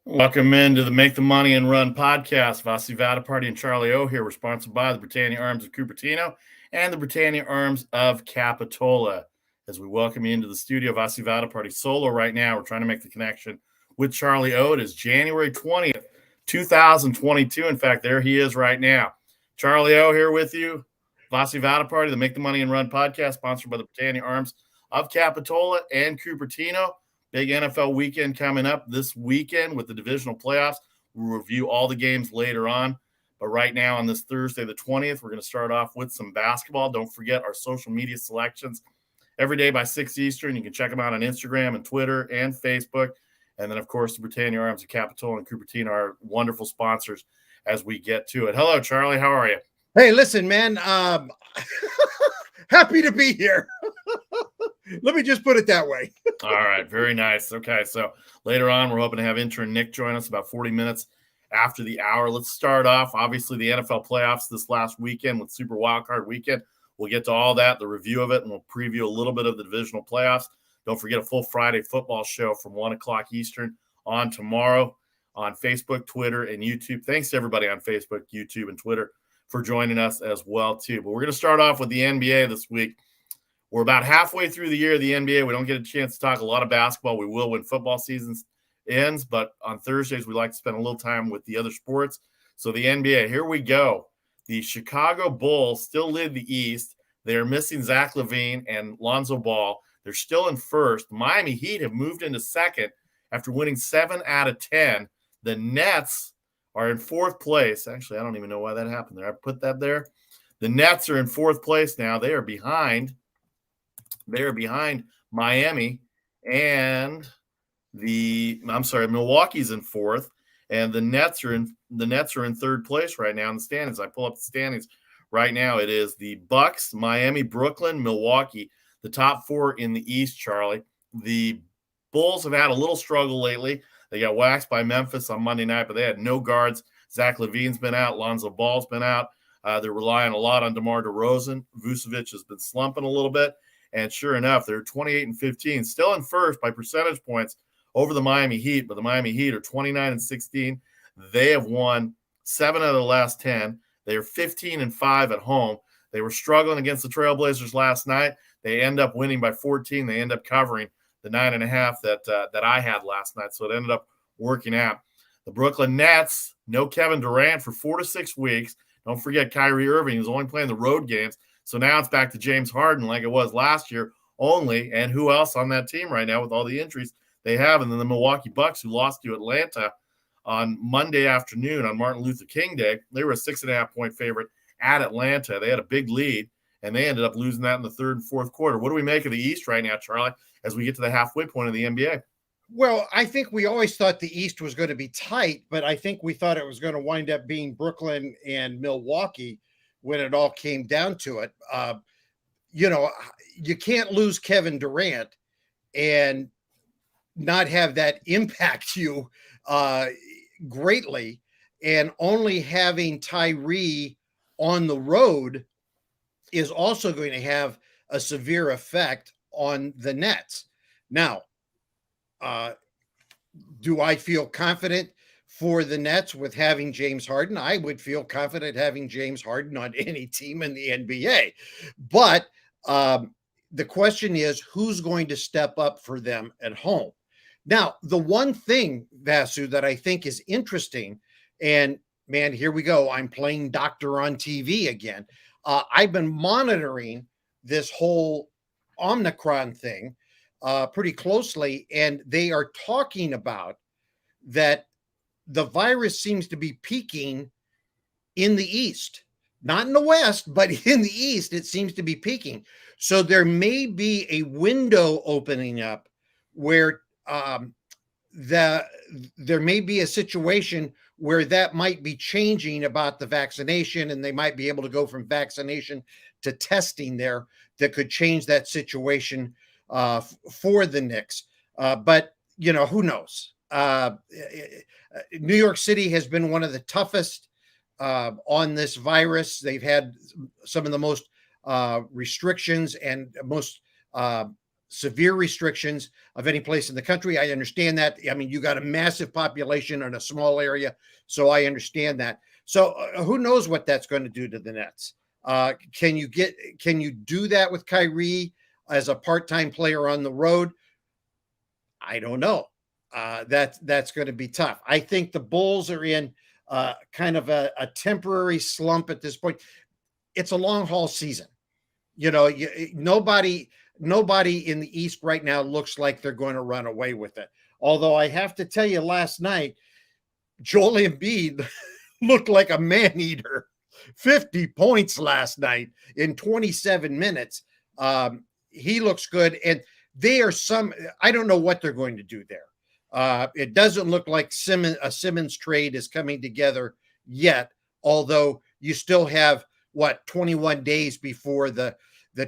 Welcome into the Make the Money and Run podcast. Vasu, Vaddiparty, and Charlie O here. We're sponsored by the Britannia Arms of Cupertino and the Britannia Arms of Capitola. As we welcome you into the studio, Vasu, Vaddiparty solo right now. We're trying to make the connection with Charlie O. It is January 20th, 2022. In fact, there he is right now. Charlie O here with you. Vasu, Vaddiparty, the Make the Money and Run podcast, sponsored by the Britannia Arms of Capitola and Cupertino. Big NFL weekend coming up this weekend with the divisional playoffs. We'll review all the games later on. But right now on this Thursday, the 20th, we're going to start off with some basketball. Don't forget our social media selections every day by 6 Eastern. You can check them out on Instagram and Twitter and Facebook. And then, of course, the Britannia Arms of Capitola and Cupertino are wonderful sponsors as we get to it. Hello, Charlie. How are you? Hey, listen, man. Happy to be here. Let me just put it that way. All right. Very nice. Okay. So later on, we're hoping to have Intern Nic join us about 40 minutes after the hour. Let's start off, obviously, the NFL playoffs this last weekend with Super Wildcard Weekend. We'll get to all that, the review of it, and we'll preview a little bit of the divisional playoffs. Don't forget a full Friday football show from 1 o'clock Eastern on tomorrow on Facebook, Twitter, and YouTube. Thanks to everybody on Facebook, YouTube, and Twitter for joining us as well, too. But we're going to start off with the NBA this week. We're about halfway through the year of the NBA. We don't get a chance to talk a lot of basketball. We will when football season ends, but on Thursdays, we like to spend a little time with the other sports. So the NBA, here we go. The Chicago Bulls still lead the East. They're missing Zach LaVine and Lonzo Ball. They're still in first. Miami Heat have moved into second after winning 7 out of 10. The Nets are in fourth place. Actually, I don't even know why that happened there. I put that there. The Nets are in fourth place now. They are behind Miami, and Milwaukee's in fourth, and the Nets are in third place right now in the standings. I pull up the standings right now. It is the Bucks, Miami, Brooklyn, Milwaukee, the top four in the East, Charlie. The Bulls have had a little struggle lately. They got waxed by Memphis on Monday night, but they had no guards. Zach LaVine's been out. Lonzo Ball's been out. They're relying a lot on DeMar DeRozan. Vucevic has been slumping a little bit. And sure enough, they're 28-15, still in first by percentage points over the Miami Heat. But the Miami Heat are 29-16. They have won 7 out of the last 10. They are 15-5 at home. They were struggling against the Trailblazers last night. They end up winning by 14. They end up covering the 9.5 that I had last night. So it ended up working out. The Brooklyn Nets, no Kevin Durant for 4 to 6 weeks. Don't forget Kyrie Irving, who's only playing the road games. So now it's back to James Harden like it was last year only. And who else on that team right now with all the injuries they have? And then the Milwaukee Bucks, who lost to Atlanta on Monday afternoon on Martin Luther King Day. They were a 6.5-point favorite at Atlanta. They had a big lead, and they ended up losing that in the third and fourth quarter. What do we make of the East right now, Charlie, as we get to the halfway point of the NBA? Well, I think we always thought the East was going to be tight, but I think we thought it was going to wind up being Brooklyn and Milwaukee when it all came down to it. You can't lose Kevin Durant and not have that impact you greatly. And only having Tyree on the road is also going to have a severe effect on the Nets. Now, do I feel confident for the Nets with having James Harden? I would feel confident having James Harden on any team in the NBA. But the question is, who's going to step up for them at home? Now, the one thing, Vasu, that I think is interesting, and man, here we go. I'm playing doctor on TV again. I've been monitoring this whole Omicron thing pretty closely, and they are talking about that the virus seems to be peaking in the East, not in the West, but in the East, it seems to be peaking. So there may be a window opening up where there may be a situation where that might be changing about the vaccination, and they might be able to go from vaccination to testing there that could change that situation for the Knicks. But, who knows? New York City has been one of the toughest on this virus. They've had some of the most restrictions and most severe restrictions of any place in the country. I understand that. I mean, you got a massive population in a small area, so I understand that. So who knows what that's going to do to the Nets? Can you do that with Kyrie as a part-time player on the road? I don't know. That's going to be tough. I think the Bulls are in kind of a temporary slump at this point. It's a long haul season. Nobody in the East right now looks like they're going to run away with it. Although I have to tell you, last night, Joel Embiid looked like a man eater. 50 points last night in 27 minutes. He looks good. And I don't know what they're going to do there. It doesn't look like a Simmons trade is coming together yet, although you still have 21 days before the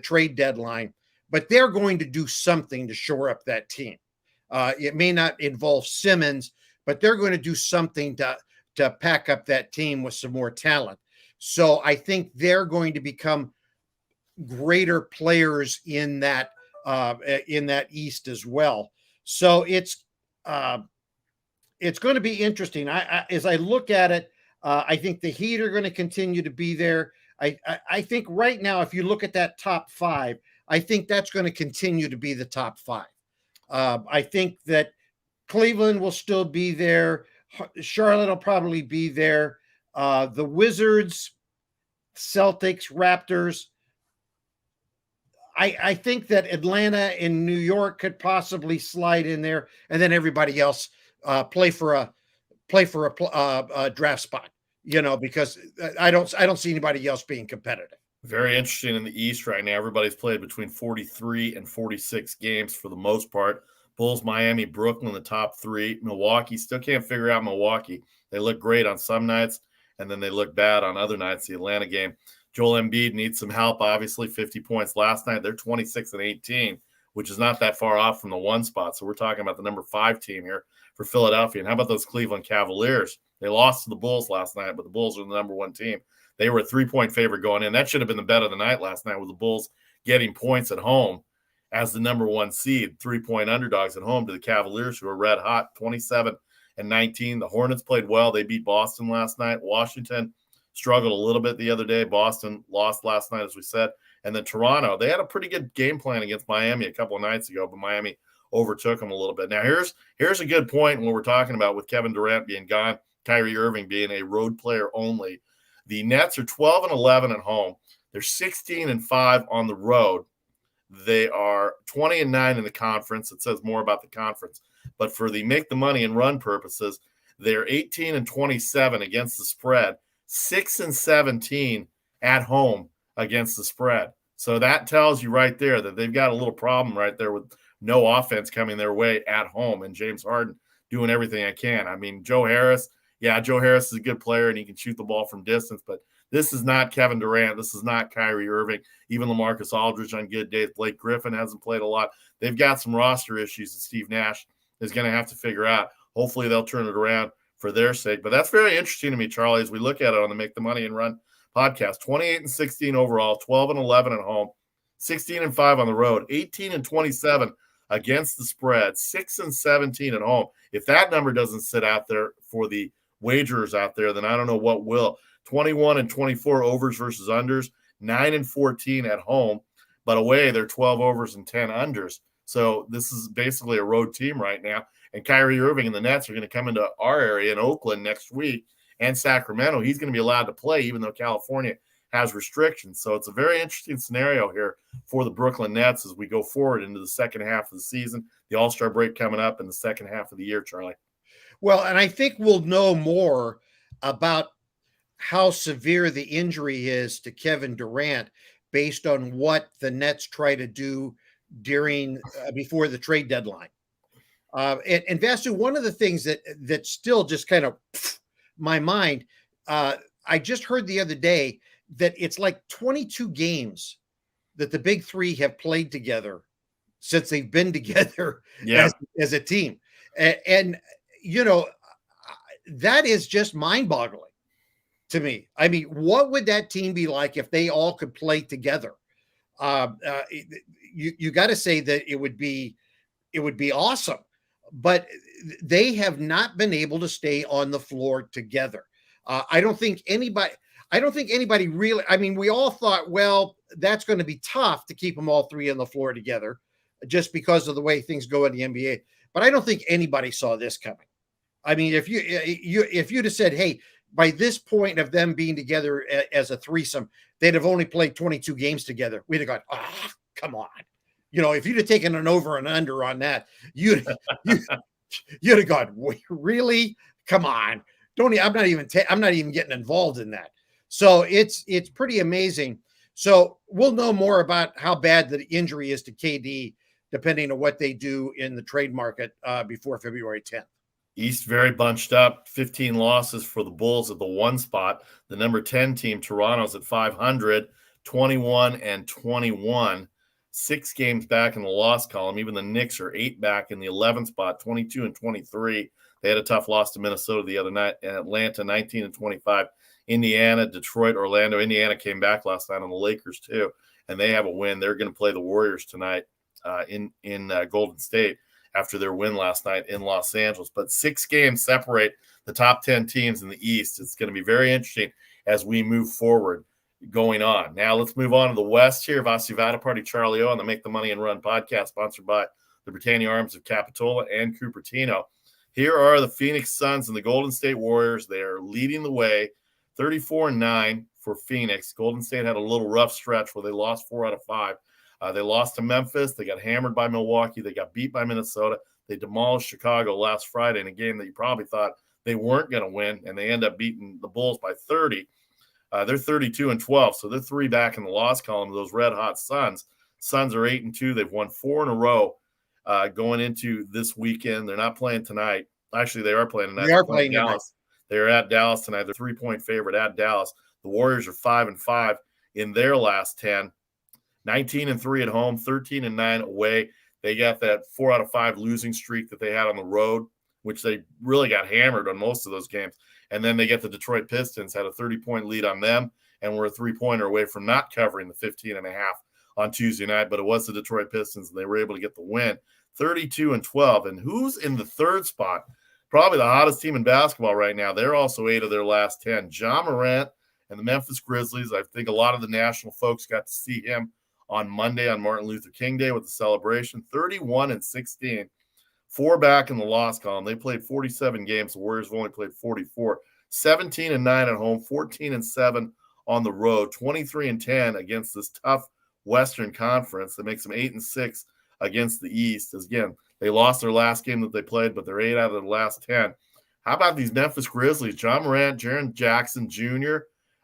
trade deadline, but they're going to do something to shore up that team. It may not involve Simmons, but they're going to do something to pack up that team with some more talent. So I think they're going to become greater players in that East as well. So it's going to be interesting. As I look at it, I think the Heat are going to continue to be there. I think right now, if you look at that top five, I think that's going to continue to be the top five. I think that Cleveland will still be there. Charlotte will probably be there. The Wizards, Celtics, Raptors. I think that Atlanta and New York could possibly slide in there, and then everybody else play for a draft spot. Because I don't see anybody else being competitive. Very interesting in the East right now. Everybody's played between 43 and 46 games for the most part. Bulls, Miami, Brooklyn, the top three. Milwaukee, still can't figure out Milwaukee. They look great on some nights, and then they look bad on other nights. The Atlanta game. Joel Embiid needs some help, obviously. 50 points last night. They're 26 and 18, which is not that far off from the one spot. So we're talking about the number 5 team here for Philadelphia. And how about those Cleveland Cavaliers? They lost to the Bulls last night, but the Bulls are the number 1 team. They were a 3-point favorite going in. That should have been the bet of the night last night with the Bulls getting points at home as the number 1 seed, 3-point underdogs at home to the Cavaliers, who are red hot, 27 and 19. The Hornets played well. They beat Boston last night. Washington struggled a little bit the other day. Boston lost last night, as we said. And then Toronto, they had a pretty good game plan against Miami a couple of nights ago, but Miami overtook them a little bit. Now, here's a good point when we're talking about with Kevin Durant being gone, Kyrie Irving being a road player only. The Nets are 12 and 11 at home. They're 16 and 5 on the road. They are 20 and 9 in the conference. It says more about the conference. But for the make the money and run purposes, they're 18 and 27 against the spread, 6 and 17 at home against the spread. So that tells you right there that they've got a little problem right there with no offense coming their way at home, and James Harden doing everything I can. I mean, Joe Harris is a good player and he can shoot the ball from distance, but this is not Kevin Durant. This is not Kyrie Irving. Even LaMarcus Aldridge on good days. Blake Griffin hasn't played a lot. They've got some roster issues that Steve Nash is going to have to figure out. Hopefully they'll turn it around for their sake. But that's very interesting to me, Charlie, as we look at it on the Make the Money and Run podcast. 28 and 16 overall, 12 and 11 at home, 16 and 5 on the road, 18 and 27 against the spread, 6 and 17 at home. If that number doesn't sit out there for the wagerers out there, then I don't know what will. 21 and 24 overs versus unders, 9 and 14 at home, but away they're 12 overs and 10 unders. So this is basically a road team right now. And Kyrie Irving and the Nets are going to come into our area in Oakland next week and Sacramento. He's going to be allowed to play even though California has restrictions. So it's a very interesting scenario here for the Brooklyn Nets as we go forward into the second half of the season. The All-Star break coming up in the second half of the year, Charlie. Well, and I think we'll know more about how severe the injury is to Kevin Durant based on what the Nets try to do before the trade deadline. And Vasu, one of the things that still just kind of my mind, I just heard the other day that it's like 22 games that the big three have played together since they've been together as a team. And that is just mind-boggling to me. I mean, what would that team be like if they all could play together? you got to say that it would be awesome, but they have not been able to stay on the floor together. I don't think anybody really. I mean, we all thought, well, that's going to be tough to keep them all three on the floor together, just because of the way things go in the NBA. But I don't think anybody saw this coming. I mean, if you'd have said, hey, by this point of them being together as a threesome, they'd have only played 22 games together. We'd have gone, oh, come on. If you'd have taken an over and under on that, you'd have gone, really? Come on. I'm not even getting involved in that. So it's pretty amazing. So we'll know more about how bad the injury is to KD, depending on what they do in the trade market before February 10th. East very bunched up, 15 losses for the Bulls at the 1 spot. The number 10 team, Toronto's at 500, 21-21, 6 games back in the loss column. Even the Knicks are 8 back in the 11th spot, 22-23. They had a tough loss to Minnesota the other night, and Atlanta 19-25. Indiana, Detroit, Orlando. Indiana came back last night on the Lakers too, and they have a win. They're going to play the Warriors tonight in Golden State after their win last night in Los Angeles. But 6 games separate the top 10 teams in the East. It's going to be very interesting as we move forward going on. Now let's move on to the West here. Vasu, Vaddiparty, Charlie O on the Make the Money and Run podcast, sponsored by the Britannia Arms of Capitola and Cupertino. Here are the Phoenix Suns and the Golden State Warriors. They are leading the way, 34-9 for Phoenix. Golden State had a little rough stretch where they lost 4 out of 5. They lost to Memphis. They got hammered by Milwaukee. They got beat by Minnesota. They demolished Chicago last Friday in a game that you probably thought they weren't going to win, and they end up beating the Bulls by 30. They're 32-12, so they're 3 back in the loss column of those red-hot Suns. Suns are 8-2. They've won 4 in a row going into this weekend. They're not playing tonight. Actually, they are playing tonight. They are playing Dallas. They're at Dallas tonight. They're 3-point favorite at Dallas. The Warriors are 5-5 in their last 10. 19-3 at home, 13-9 away. They got that 4 out of 5 losing streak that they had on the road, which they really got hammered on most of those games. And then they get the Detroit Pistons, had a 30-point lead on them, and were a 3-pointer away from not covering the 15.5 on Tuesday night. But it was the Detroit Pistons, and they were able to get the win, 32-12. And who's in the 3rd spot? Probably the hottest team in basketball right now. They're also 8 of their last 10. Ja Morant and the Memphis Grizzlies. I think a lot of the national folks got to see him on Monday on Martin Luther King Day with the celebration. 31-16, 4 back in the loss column. They played 47 games. The Warriors have only played 44. 17-9 at home, 14-7 on the road, 23-10 against this tough Western Conference that makes them 8-6 against the East. As again, they lost their last game that they played, but they're 8 out of the last 10. How about these Memphis Grizzlies? Ja Morant, Jaren Jackson Jr.,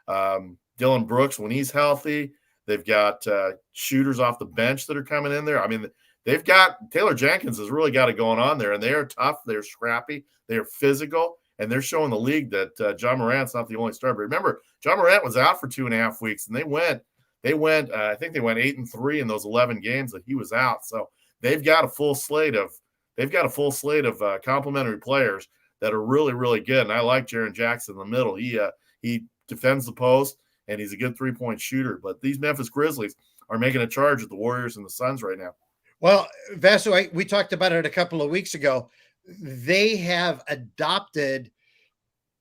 Dylan Brooks when he's healthy. They've got shooters off the bench that are coming in there. I mean, they've got Taylor Jenkins has really got it going on there, and they are tough. They're scrappy. They're physical, and they're showing the league that Ja Morant's not the only star. But remember, Ja Morant was out for 2.5 weeks, and they went. I think they went 8-3 in those 11 games that he was out. So they've got a full slate of complementary players that are really, really good. And I like Jaren Jackson in the middle. He defends the post, and he's a good 3-point shooter. But these Memphis Grizzlies are making a charge at the Warriors and the Suns right now. Well, Vasu, we talked about it a couple of weeks ago. They have adopted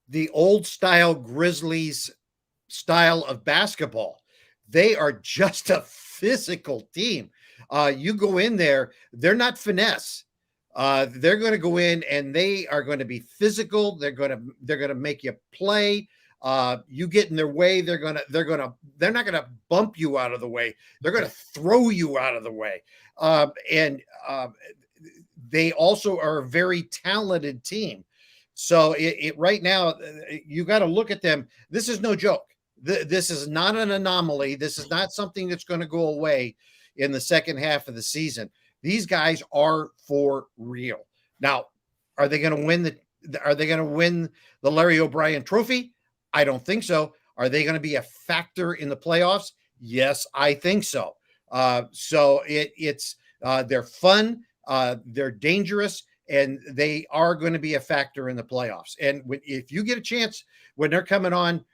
the old style Grizzlies style of basketball. They are just a physical team. You go in there, they're not finesse. They're going to go in and they are going to be physical. They're going to make you play. You get in their way, they're not going to bump you out of the way. They're going to throw you out of the way. And they also are a very talented team. So right now, you got to look at them. This is no joke. This is not an anomaly. This is not something that's going to go away in the second half of the season. These guys are for real. Now, are they going to win the Larry O'Brien Trophy? I don't think so. Are they going to be a factor in the playoffs? Yes, I think so. So they're fun, they're dangerous, and they are going to be a factor in the playoffs. And if you get a chance when they're coming on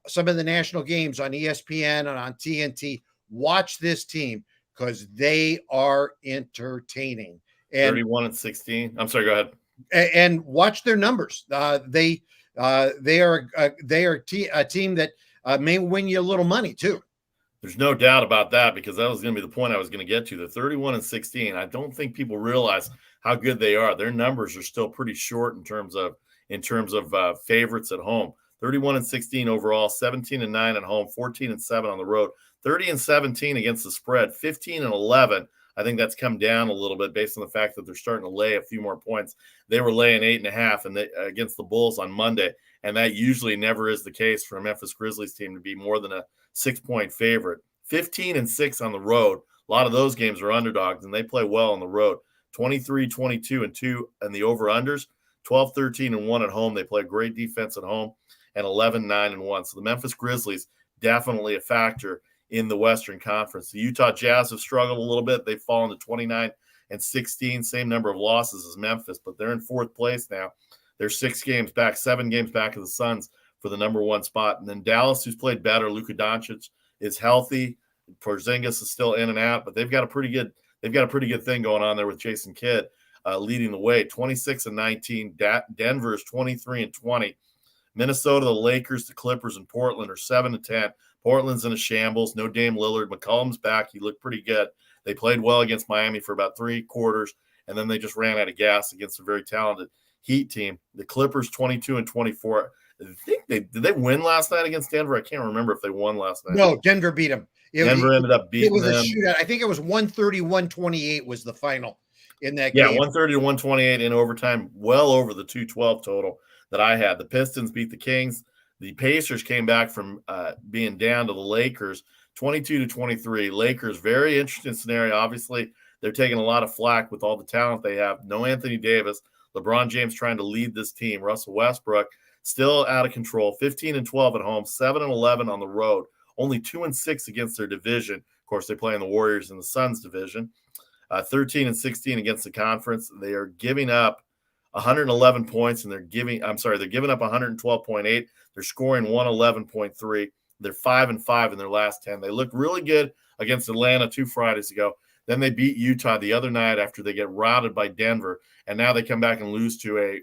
some of the national games on ESPN and on TNT, watch this team because they are entertaining. And 31-16. I'm sorry, go ahead. And watch their numbers. They are a team that may win you a little money too. There's no doubt about that, because that was going to be the point I was going to get to. The 31-16. I don't think people realize how good they are. Their numbers are still pretty short in terms of favorites at home. 31-16 overall, 17-9 at home, 14-7 on the road, 30-17 against the spread, 15-11. I think that's come down a little bit based on the fact that they're starting to lay a few more points. They were laying 8.5 against the Bulls on Monday, and that usually never is the case for a Memphis Grizzlies team to be more than a 6-point favorite. 15-6 on the road. A lot of those games are underdogs, and they play well on the road. 23-22-2 and the over-unders. 12-13-1 at home. They play great defense at home, and 11-9-1. So the Memphis Grizzlies definitely a factor in the Western Conference. The Utah Jazz have struggled a little bit. They've fallen to 29-16, same number of losses as Memphis, but they're in fourth place now. They're 7 games back of the Suns for the number 1 spot. And then Dallas, who's played better. Luka Doncic is healthy. Porzingis is still in and out, but they've got a pretty good thing going on there with Jason Kidd leading the way. 26-19. Denver's 23-20. Minnesota, the Lakers, the Clippers, and Portland are 7-10. Portland's in a shambles. No Dame Lillard. McCollum's back. He looked pretty good. They played well against Miami for about 3 quarters, and then they just ran out of gas against a very talented Heat team. The Clippers 22-24. I think did they win last night against Denver? I can't remember if they won last night. No, Denver beat them. Denver ended up beating them. It was a shootout. I think it was 130-128 was the final in that game. Yeah, 130-128 in overtime, well over the 212 total that I had. The Pistons beat the Kings. The Pacers came back from being down to the Lakers, 22-23. Lakers, very interesting scenario. Obviously, they're taking a lot of flack with all the talent they have. No Anthony Davis. LeBron James trying to lead this team. Russell Westbrook still out of control. 15-12 at home, 7-11 on the road. Only 2-6 against their division. Of course, they play in the Warriors and the Suns division. 13-16 against the conference. They are giving up 111 points, and they're giving up 112.8. They're scoring 111.3. They're 5-5 in their last 10. They looked really good against Atlanta 2 Fridays ago. Then they beat Utah the other night after they get routed by Denver, and now they come back and lose to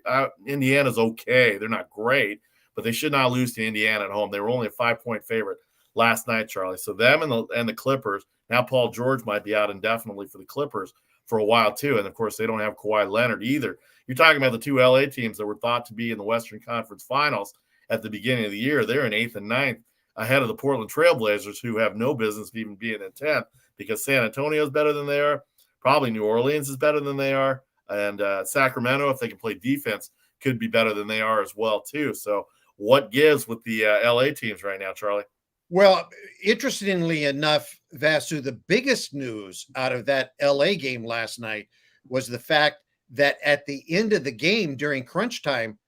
Indiana's okay. They're not great, but they should not lose to Indiana at home. They were only a 5-point favorite last night, Charlie. So them and the Clippers. Now Paul George might be out indefinitely for the Clippers for a while too, and of course they don't have Kawhi Leonard either. You're talking about the 2 LA teams that were thought to be in the Western Conference Finals at the beginning of the year. They're in 8th and 9th ahead of the Portland Trailblazers, who have no business even being in 10th, because San Antonio is better than they are. Probably New Orleans is better than they are. And Sacramento, if they can play defense, could be better than they are as well, too. So what gives with the LA teams right now, Charlie? Well, interestingly enough, Vasu, the biggest news out of that LA game last night was the fact that at the end of the game during crunch time,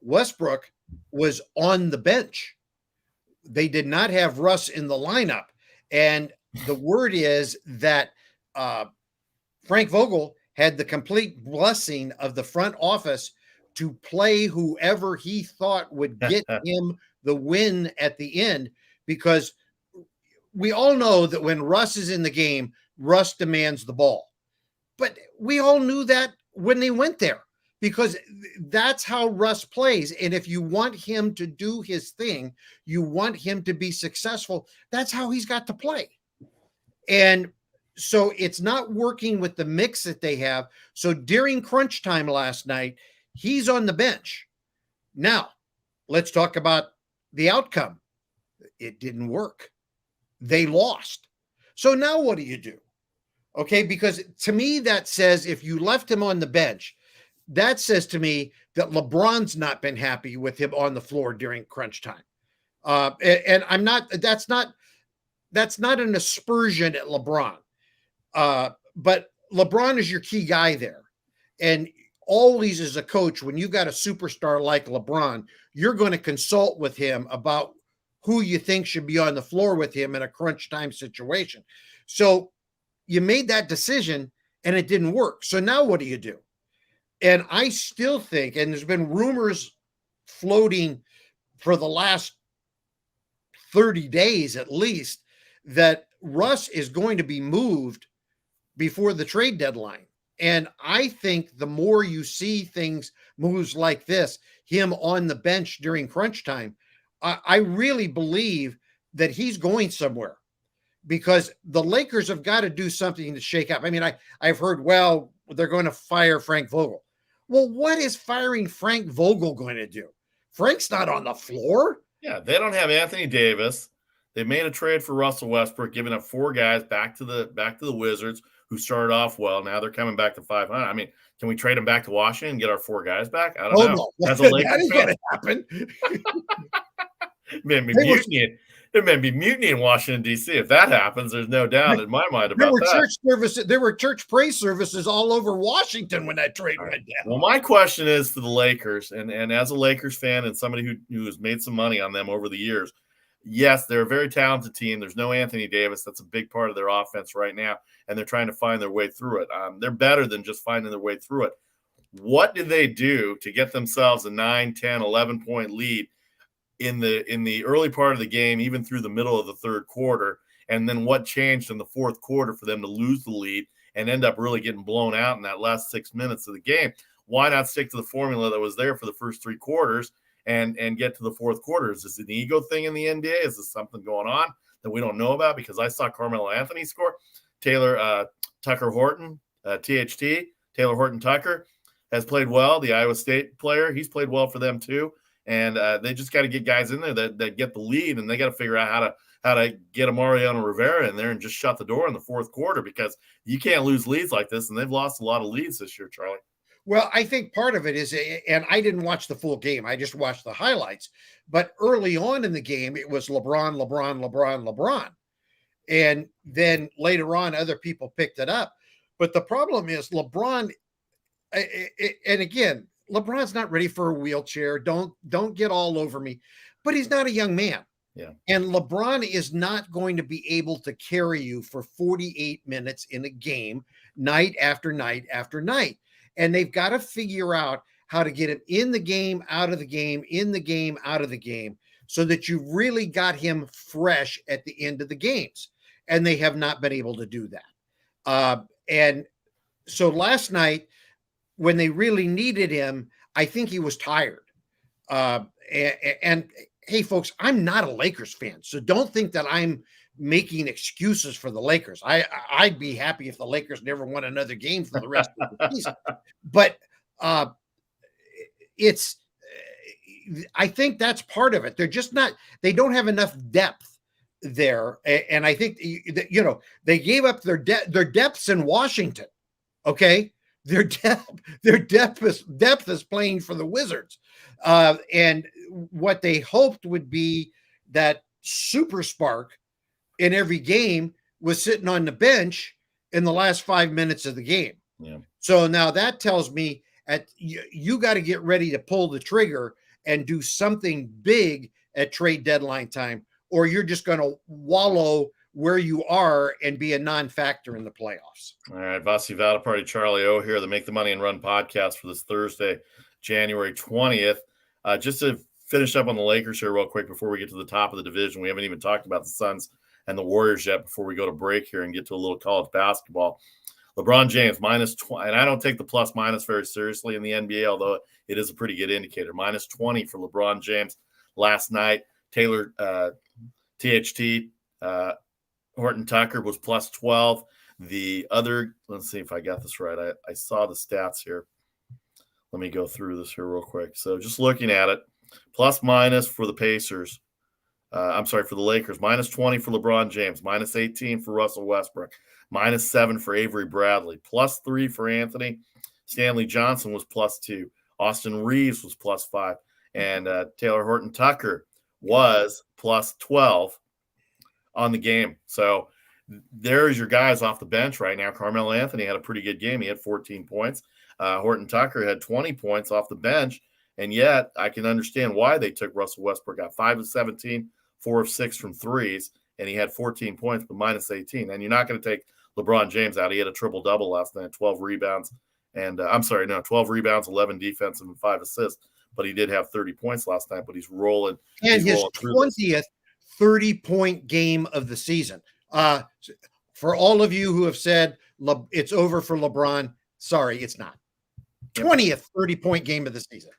Westbrook was on the bench. They did not have Russ in the lineup. And the word is that Frank Vogel had the complete blessing of the front office to play whoever he thought would get him the win at the end, because we all know that when Russ is in the game, Russ demands the ball. But we all knew that when they went there, because that's how Russ plays. And if you want him to do his thing, you want him to be successful, that's how he's got to play. And so it's not working with the mix that they have. So during crunch time last night, he's on the bench. Now, let's talk about the outcome. It didn't work. They lost. So now what do you do? Okay, because to me, that says if you left him on the bench, that says to me that LeBron's not been happy with him on the floor during crunch time. And I'm not, that's not an aspersion at LeBron. But LeBron is your key guy there. And always as a coach, when you got a superstar like LeBron, you're going to consult with him about who you think should be on the floor with him in a crunch time situation. So you made that decision and it didn't work. So now what do you do? And I still think, and there's been rumors floating for the last 30 days at least, that Russ is going to be moved before the trade deadline. And I think the more you see things, moves like this, him on the bench during crunch time, I really believe that he's going somewhere, because the Lakers have got to do something to shake up. I mean, I've heard, well, they're going to fire Frank Vogel. Well, what is firing Frank Vogel going to do? Frank's not on the floor. Yeah, they don't have Anthony Davis. They made a trade for Russell Westbrook, giving up 4 guys back to the Wizards, who started off well. Now they're coming back to 500. I mean, can we trade them back to Washington and get our 4 guys back? I don't know. No. That ain't going to happen. There may be mutiny in Washington, D.C. If that happens, there's no doubt in my mind about that. There were church praise services all over Washington when that trade went down. Well, my question is for the Lakers, and as a Lakers fan and somebody who has made some money on them over the years, yes, they're a very talented team. There's no Anthony Davis. That's a big part of their offense right now, and they're trying to find their way through it. They're better than just finding their way through it. What did they do to get themselves a 9, 10, 11-point lead in the early part of the game, even through the middle of the third quarter? And then what changed in the fourth quarter for them to lose the lead and end up really getting blown out in that last 6 minutes of the game? Why not stick to the formula that was there for the first 3 quarters and get to the fourth quarter? Is this an ego thing in the NBA? Is this something going on that we don't know about? Because I saw Carmelo Anthony score. Tucker Horton, THT, Taylor Horton Tucker has played well. The Iowa State player, he's played well for them too. And they just got to get guys in there that get the lead, and they got to figure out how to get a Mariano Rivera in there and just shut the door in the fourth quarter, because you can't lose leads like this, and they've lost a lot of leads this year, Charlie. Well, I think part of it is, and I didn't watch the full game, I just watched the highlights, but early on in the game, it was LeBron. And then later on, other people picked it up. But the problem is LeBron, and again, LeBron's not ready for a wheelchair. Don't get all over me, but he's not a young man. Yeah. And LeBron is not going to be able to carry you for 48 minutes in a game, night after night after night. And they've got to figure out how to get him in the game, out of the game, in the game, out of the game, so that you really got him fresh at the end of the games. And they have not been able to do that. And so last night, when they really needed him, I think he was tired. And hey, folks, I'm not a Lakers fan, so don't think that I'm making excuses for the Lakers. I'd be happy if the Lakers never won another game for the rest of the season. But I think that's part of it. They're just not, they don't have enough depth there. And I think, they gave up their depths in Washington. Okay. Their depth is playing for the Wizards. And what they hoped would be that super spark in every game was sitting on the bench in the last 5 minutes of the game. Yeah. So now that tells me you got to get ready to pull the trigger and do something big at trade deadline time, or you're just going to wallow where you are and be a non-factor in the playoffs. All right, Vasu, Vaddiparty, Charlie O here, the Make the Money and Run podcast for this Thursday, January 20th. Just to finish up on the Lakers here real quick before we get to the top of the division. We haven't even talked about the Suns and the Warriors yet before we go to break here and get to a little college basketball. LeBron James, -20, and I don't take the plus-minus very seriously in the NBA, although it is a pretty good indicator. -20 for LeBron James last night. Taylor, THT, Horton Tucker was +12. The other, let's see if I got this right. I saw the stats here. Let me go through this here real quick. So just looking at it, plus-minus for the Pacers. For the Lakers, -20 for LeBron James, -18 for Russell Westbrook, -7 for Avery Bradley, +3 for Anthony. Stanley Johnson was +2. Austin Reeves was +5. And Taylor Horton Tucker was +12 on the game. So there's your guys off the bench right now. Carmelo Anthony had a pretty good game. He had 14 points. Horton Tucker had 20 points off the bench. And yet I can understand why they took Russell Westbrook out. 5 of 17, 4 of 6 from threes, and he had 14 points, but -18. And you're not going to take LeBron James out. He had a triple-double last night, 12 rebounds. And 12 rebounds, 11 defensive, and 5 assists. But he did have 30 points last night, but he's rolling. And his 20th 30-point game of the season. For all of you who have said it's over for LeBron, sorry, it's not. 20th 30-point game of the season.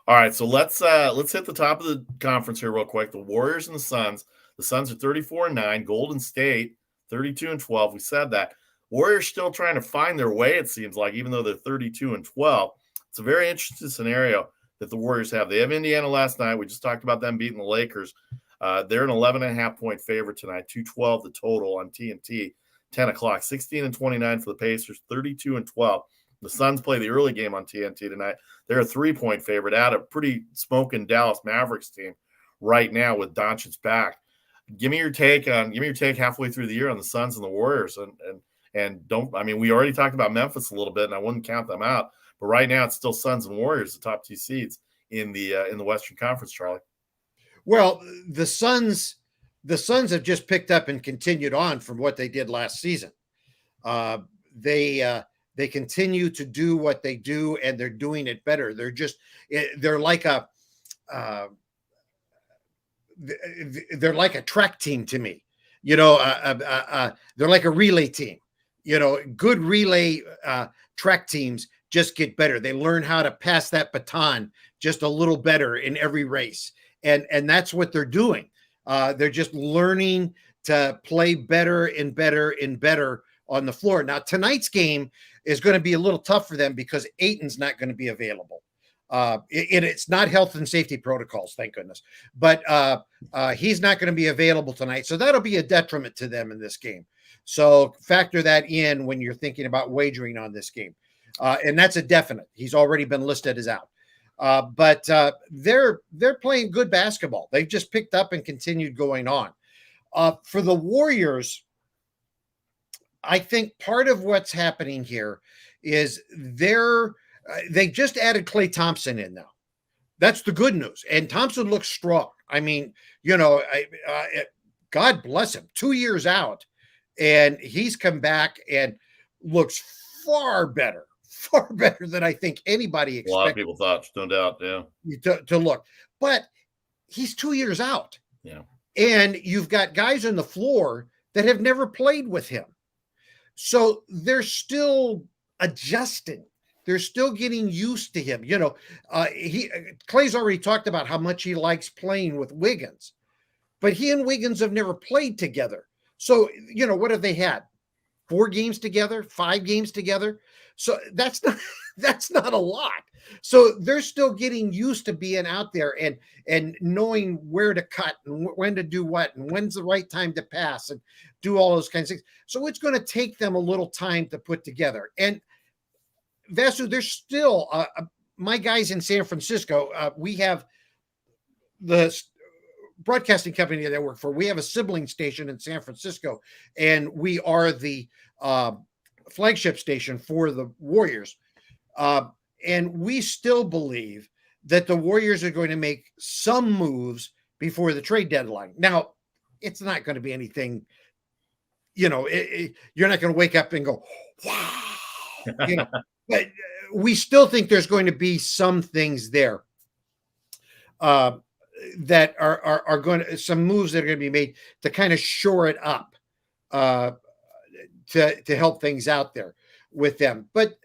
All right, so let's hit the top of the conference here real quick. The Warriors and the Suns. The Suns are 34-9. Golden State 32-12. We said that. Warriors still trying to find their way, it seems like, even though they're 32-12. It's a very interesting scenario that the Warriors have. They have Indiana last night. We just talked about them beating the Lakers. They're an 11.5-point favorite tonight, 212 the total on TNT, 10 o'clock, 16-29 for the Pacers, 32-12. The Suns play the early game on TNT tonight. They're a 3-point favorite at a pretty smoking Dallas Mavericks team right now with Doncic back. Give me your take halfway through the year on the Suns and the Warriors. And don't, I mean, we already talked about Memphis a little bit, and I wouldn't count them out. But right now, it's still Suns and Warriors, the top two seeds in the Western Conference, Charlie. Well, the Suns have just picked up and continued on from what they did last season. They continue to do what they do, and they're doing it better. They're like a track team to me. They're like a relay team. Good relay track teams just get better. They learn how to pass that baton just a little better in every race. And that's what they're doing. They're just learning to play better and better and better on the floor. Now, tonight's game is going to be a little tough for them because Ayton's not going to be available. It's not health and safety protocols, thank goodness. But he's not going to be available tonight. So that'll be a detriment to them in this game. So factor that in when you're thinking about wagering on this game. And that's a definite. He's already been listed as out. But they're playing good basketball. They've just picked up and continued going on. For the Warriors, I think part of what's happening here is they just added Klay Thompson in now. That's the good news. And Thompson looks strong. I mean, God bless him. 2 years out, and he's come back and looks far better than I think anybody expected. A lot of people thought, no doubt, yeah. To look. But he's 2 years out. Yeah. And you've got guys on the floor that have never played with him. So they're still adjusting. They're still getting used to him. Clay's already talked about how much he likes playing with Wiggins, but he and Wiggins have never played together. So, what have they had? 4 games together, 5 games together. So that's not a lot. So they're still getting used to being out there and knowing where to cut and when to do what and when's the right time to pass and do all those kinds of things. So it's going to take them a little time to put together. And Vasu, there's still my guys in San Francisco. We have the broadcasting company that I work for. We have a sibling station in San Francisco, and we are the flagship station for the Warriors. And we still believe that the Warriors are going to make some moves before the trade deadline. Now, it's not going to be anything, you're not going to wake up and go, wow, but we still think there's going to be some things there that are going to, some moves that are going to be made to kind of shore it up, to help things out there with them. But,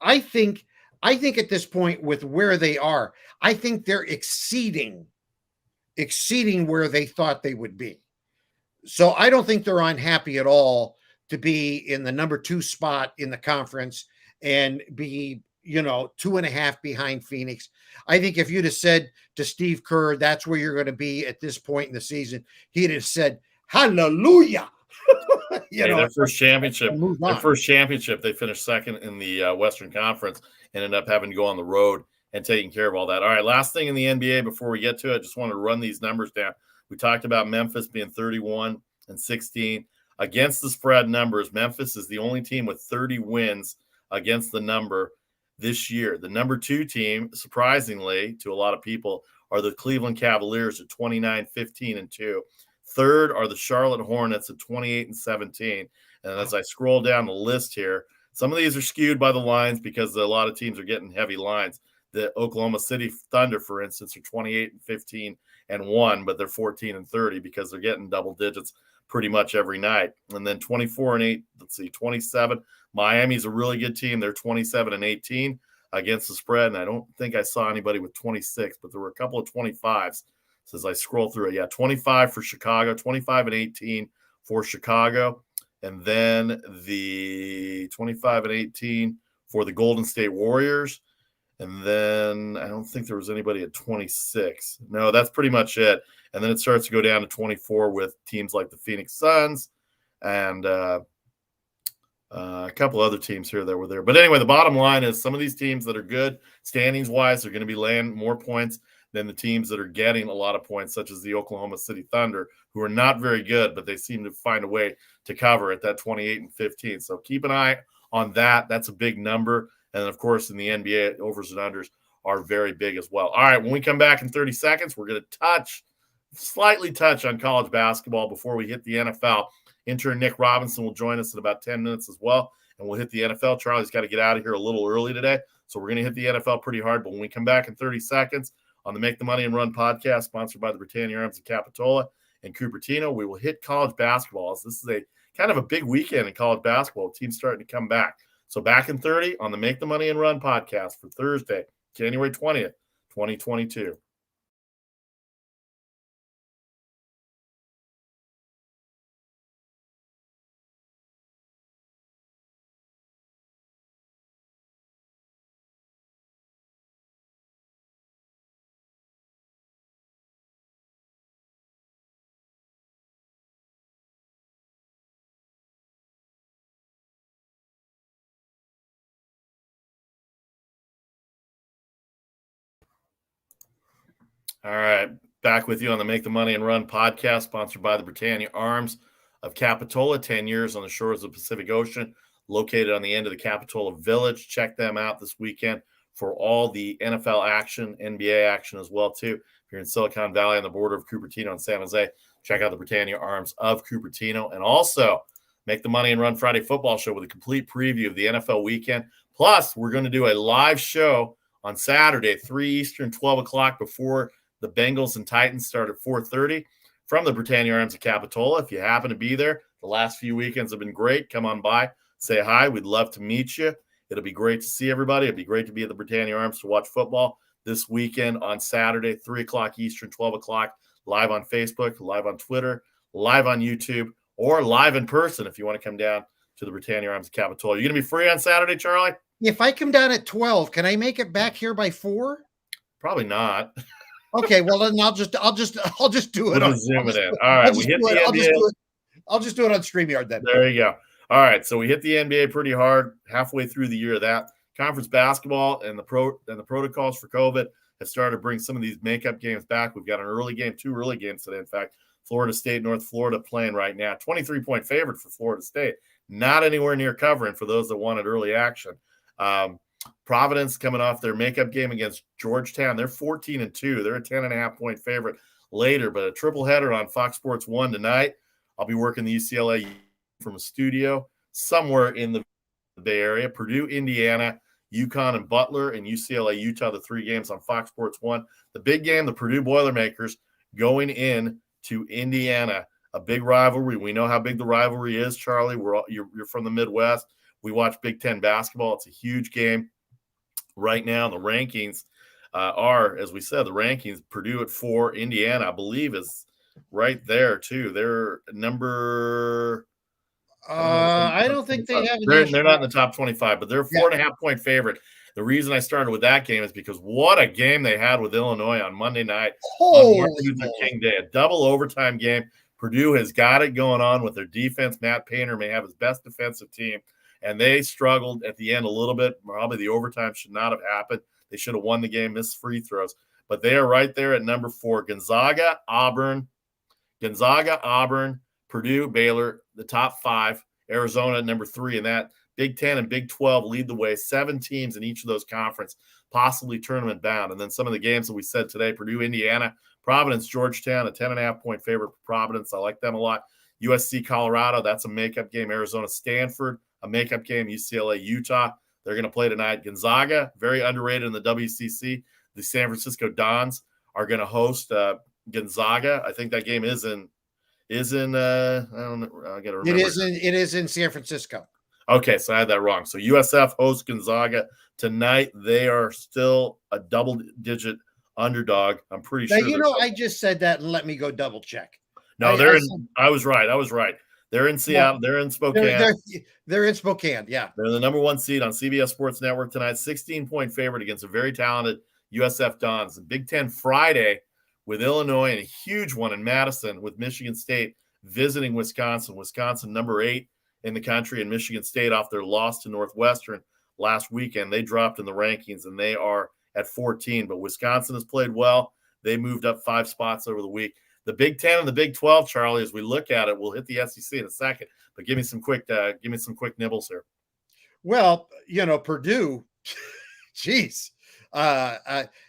I think at this point with where they are, I think they're exceeding where they thought they would be. So I don't think they're unhappy at all to be in the number 2 spot in the conference and be, 2.5 behind Phoenix. I think if you'd have said to Steve Kerr, that's where you're going to be at this point in the season, he'd have said, hallelujah. Their first championship, they finished second in the Western Conference, ended up having to go on the road and taking care of all that. All right, last thing in the NBA before we get to it, just want to run these numbers down. We talked about Memphis being 31-16 against the spread numbers. Memphis is the only team with 30 wins against the number this year. The number 2 team, surprisingly to a lot of people, are the Cleveland Cavaliers at 29-15-2. Third are the Charlotte Hornets at 28-17. And as I scroll down the list here, some of these are skewed by the lines because a lot of teams are getting heavy lines. The Oklahoma City Thunder, for instance, are 28-15-1, but they're 14-30 because they're getting double digits. pretty much every night. And then 24-8, 27. Miami's a really good team. They're 27-18 against the spread. And I don't think I saw anybody with 26, but there were a couple of 25s. So as I scroll through it, yeah, 25 for Chicago, 25-18 for Chicago. And then the 25-18 for the Golden State Warriors. And then I don't think there was anybody at 26. No, that's pretty much it. And then it starts to go down to 24 with teams like the Phoenix Suns and a couple other teams here that were there. But anyway, the bottom line is some of these teams that are good standings-wise are going to be laying more points than the teams that are getting a lot of points, such as the Oklahoma City Thunder, who are not very good, but they seem to find a way to cover at that 28-15. So keep an eye on that. That's a big number. And then, of course, in the NBA, overs and unders are very big as well. All right, when we come back in 30 seconds, we're going to slightly touch on college basketball before we hit the NFL. Intern Nick Robinson will join us in about 10 minutes as well, and we'll hit the NFL. Charlie's got to get out of here a little early today, so we're going to hit the NFL pretty hard. But when we come back in 30 seconds on the Make the Money and Run podcast, sponsored by the Britannia Arms of Capitola and Cupertino, we will hit college basketball. As this is a kind of a big weekend in college basketball. Teams starting to come back. So back in 30 on the Make the Money and Run podcast for Thursday, January 20th, 2022. All right, back with you on the Make the Money and Run podcast, sponsored by the Britannia Arms of Capitola, 10 years on the shores of the Pacific Ocean, located on the end of the Capitola Village. Check them out this weekend for all the NFL action, NBA action as well, too. If you're in Silicon Valley on the border of Cupertino and San Jose, check out the Britannia Arms of Cupertino. And also, Make the Money and Run Friday football show with a complete preview of the NFL weekend. Plus, we're going to do a live show on Saturday, 3 Eastern, 12 o'clock before the Bengals and Titans start at 4:30 from the Britannia Arms of Capitola. If you happen to be there, the last few weekends have been great. Come on by, say hi. We'd love to meet you. It'll be great to see everybody. It'd be great to be at the Britannia Arms to watch football this weekend on Saturday, 3 o'clock Eastern, 12 o'clock, live on Facebook, live on Twitter, live on YouTube, or live in person if you want to come down to the Britannia Arms of Capitola. You're going to be free on Saturday, Charlie? If I come down at 12, can I make it back here by 4? Probably not. Okay, well then I'll just do it. We'll zoom it in. All right, we hit the NBA. I'll just do it on StreamYard then. There you go. All right, so we hit the NBA pretty hard halfway through the year of that. Conference basketball and the protocols for COVID have started to bring some of these makeup games back. We've got an early game, 2 early games today. In fact, Florida State, North Florida playing right now. 23-point favorite for Florida State. Not anywhere near covering for those that wanted early action. Providence coming off their makeup game against Georgetown. They're 14-2. They're a 10.5-point favorite later, but a triple header on Fox Sports 1 tonight. I'll be working the UCLA from a studio somewhere in the Bay Area. Purdue, Indiana, UConn, and Butler, and UCLA, Utah, the 3 games on Fox Sports 1. The big game, the Purdue Boilermakers going in to Indiana, a big rivalry. We know how big the rivalry is, Charlie. You're from the Midwest. We watch Big Ten basketball. It's a huge game right now. The rankings are, as we said, the rankings, Purdue at 4, Indiana, I believe, is right there, too. They're number I don't think they have. They're not in the top 25, but they're a 4.5-point favorite. The reason I started with that game is because what a game they had with Illinois on Monday night on Martin Luther King Day, a double overtime game. Purdue has got it going on with their defense. Matt Painter may have his best defensive team, and they struggled at the end a little bit. Probably the overtime should not have happened. They should have won the game, missed free throws. But they are right there at number 4. Gonzaga, Auburn, Purdue, Baylor, the top 5. Arizona, number 3. And that Big Ten and Big 12 lead the way. 7 teams in each of those conference, possibly tournament bound. And then some of the games that we said today, Purdue, Indiana, Providence, Georgetown, a 10.5-point favorite for Providence. I like them a lot. USC, Colorado, that's a makeup game. Arizona, Stanford, a makeup game. UCLA, Utah, they're going to play tonight. Gonzaga, very underrated in the WCC. The San Francisco Dons are going to host Gonzaga. I think that game is in is in I don't know. I got to remember. It is in San Francisco. Okay, so I had that wrong. So USF hosts Gonzaga tonight. They are still a double-digit underdog. I'm pretty Now, sure. I just said that and let me go double check. No, I was right. They're in Seattle. They're in Spokane. They're in Spokane. Yeah. They're the number 1 seed on CBS Sports Network tonight. 16-point favorite against a very talented USF Dons. The Big Ten Friday with Illinois and a huge one in Madison with Michigan State visiting Wisconsin. Wisconsin number 8 in the country, and Michigan State off their loss to Northwestern last weekend. They dropped in the rankings and they are at 14. But Wisconsin has played well. They moved up 5 spots over the week. The Big Ten and the Big 12, Charlie, as we look at it, we'll hit the SEC in a second. But give me some quick nibbles here. Well, Purdue, geez,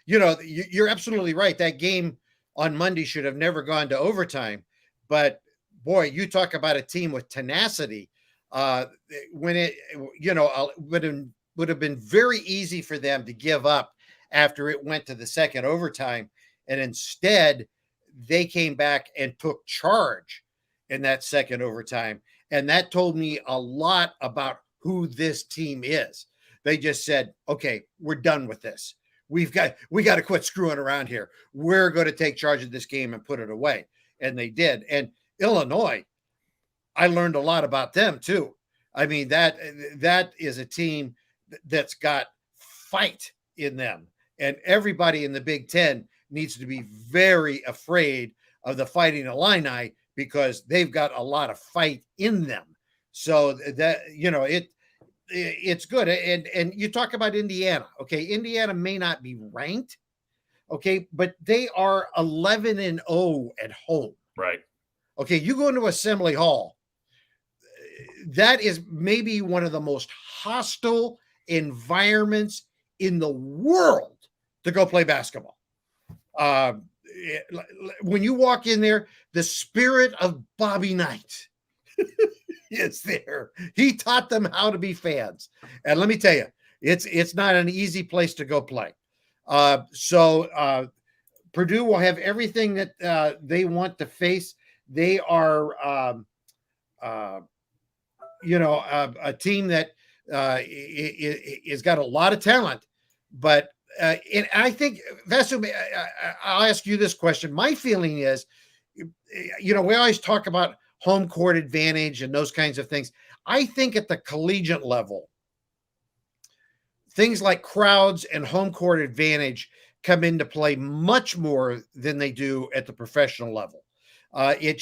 you're absolutely right. That game on Monday should have never gone to overtime. But boy, you talk about a team with tenacity. When it, would have been very easy for them to give up after it went to the second overtime, and instead they came back and took charge in that second overtime. And that told me a lot about who this team is. They just said, okay, we're done with this. We got to quit screwing around here. We're going to take charge of this game and put it away. And they did. And Illinois, I learned a lot about them too. I mean, that is a team that's got fight in them. And everybody in the Big Ten needs to be very afraid of the Fighting Illini because they've got a lot of fight in them. So that, it's good. And you talk about Indiana. Okay. Indiana may not be ranked. Okay. But they are 11-0 at home. Right. Okay. You go into Assembly Hall. That is maybe one of the most hostile environments in the world to go play basketball. When you walk in there, the spirit of Bobby Knight is there. He taught them how to be fans. And let me tell you, it's not an easy place to go play. So Purdue will have everything that they want to face. They are, a team that is got a lot of talent, but and I think, Vasu, I'll ask you this question. My feeling is, we always talk about home court advantage and those kinds of things. I think at the collegiate level, things like crowds and home court advantage come into play much more than they do at the professional level. It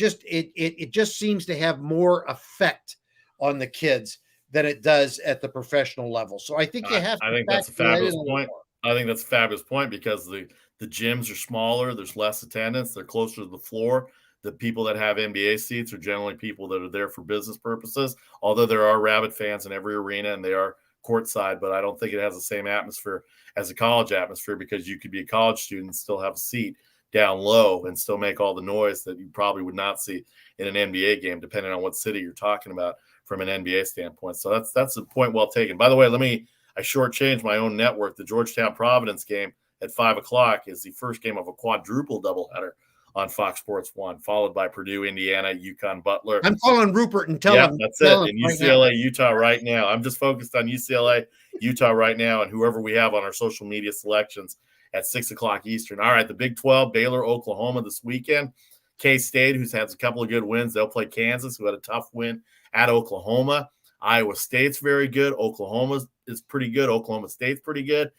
just seems to have more effect on the kids than it does at the professional level. So I think you have to. I think that's a fabulous point. I think that's a fabulous point because the gyms are smaller. There's less attendance. They're closer to the floor. The people that have NBA seats are generally people that are there for business purposes, although there are rabid fans in every arena and they are courtside, but I don't think it has the same atmosphere as a college atmosphere because you could be a college student and still have a seat down low and still make all the noise that you probably would not see in an NBA game, depending on what city you're talking about from an NBA standpoint. So that's a point well taken. By the way, I shortchanged my own network. The Georgetown Providence game at 5:00 is the first game of a quadruple doubleheader on Fox Sports 1, followed by Purdue, Indiana, UConn, Butler. I'm calling Rupert and telling him. That's it. And UCLA, Utah right now. I'm just focused on UCLA, Utah right now, and whoever we have on our social media selections at 6:00 Eastern. All right, the Big 12, Baylor, Oklahoma this weekend. K-State, who's had a couple of good wins. They'll play Kansas, who had a tough win at Oklahoma. Iowa State's very good. Oklahoma is pretty good. Oklahoma State's pretty good.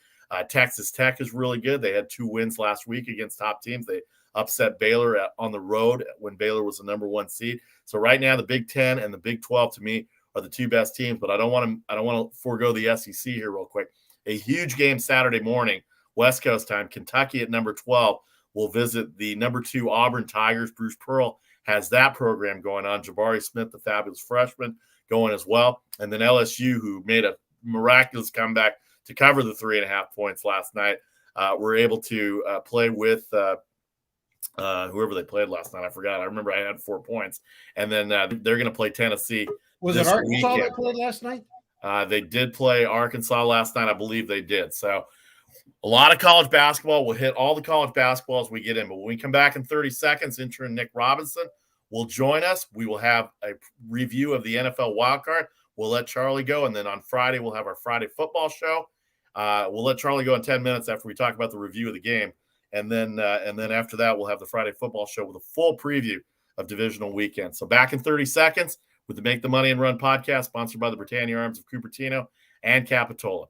Texas Tech is really good. They had 2 wins last week against top teams. They upset Baylor on the road when Baylor was the number 1 seed. So right now, the Big 10 and the Big 12 to me are the 2 best teams. But I don't want to forego the SEC here real quick. A huge game Saturday morning, West Coast time. Kentucky at number 12 will visit the number 2 Auburn Tigers. Bruce Pearl has that program going on. Jabari Smith, the fabulous freshman, going as well. And then LSU, who made a miraculous comeback to cover the 3.5 points last night, were able to play with whoever they played last night. I forgot. I remember I had 4 points. And then they're going to play Tennessee. Was it Arkansas that played last night? They did play Arkansas last night. I believe they did. So a lot of college basketball. We'll hit all the college basketball as we get in. But when we come back in 30 seconds, intern Nick Robinson will join us. We will have a review of the NFL wildcard. We'll let Charlie go, and then on Friday we'll have our Friday football show. We'll let Charlie go in 10 minutes after we talk about the review of the game, and then after that we'll have the Friday football show with a full preview of divisional weekend. So back in 30 seconds with the Make the Money and Run podcast, sponsored by the Britannia Arms of Cupertino and Capitola.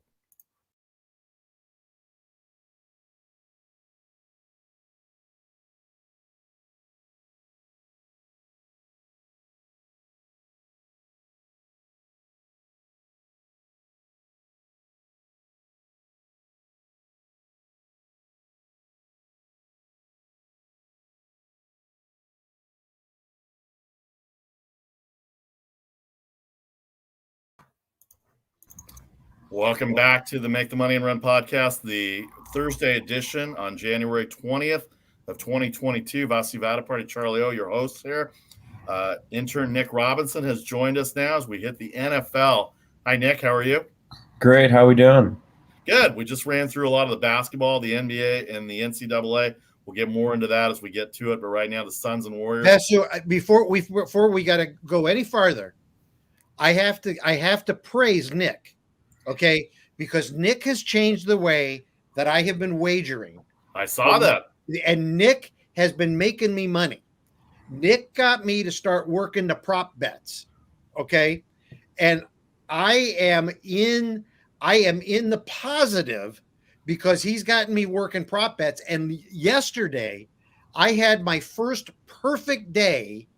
Welcome back to the Make the Money and Run podcast, the Thursday edition on January 20th of 2022. Vasu, Vaddiparty, Charlie O, your hosts here. Intern Nick Robinson has joined us now as we hit the NFL. Hi, Nick. How are you? Great. How are we doing? Good. We just ran through a lot of the basketball, the NBA, and the NCAA. We'll get more into that as we get to it. But right now, the Suns and Warriors. Vasu, before we got to go any farther, I have to praise Nick. Okay, because Nick has changed the way that I have been wagering. I saw that. And Nick has been making me money. Nick got me to start working the prop bets. Okay. And I am in the positive because he's gotten me working prop bets. And yesterday I had my first perfect day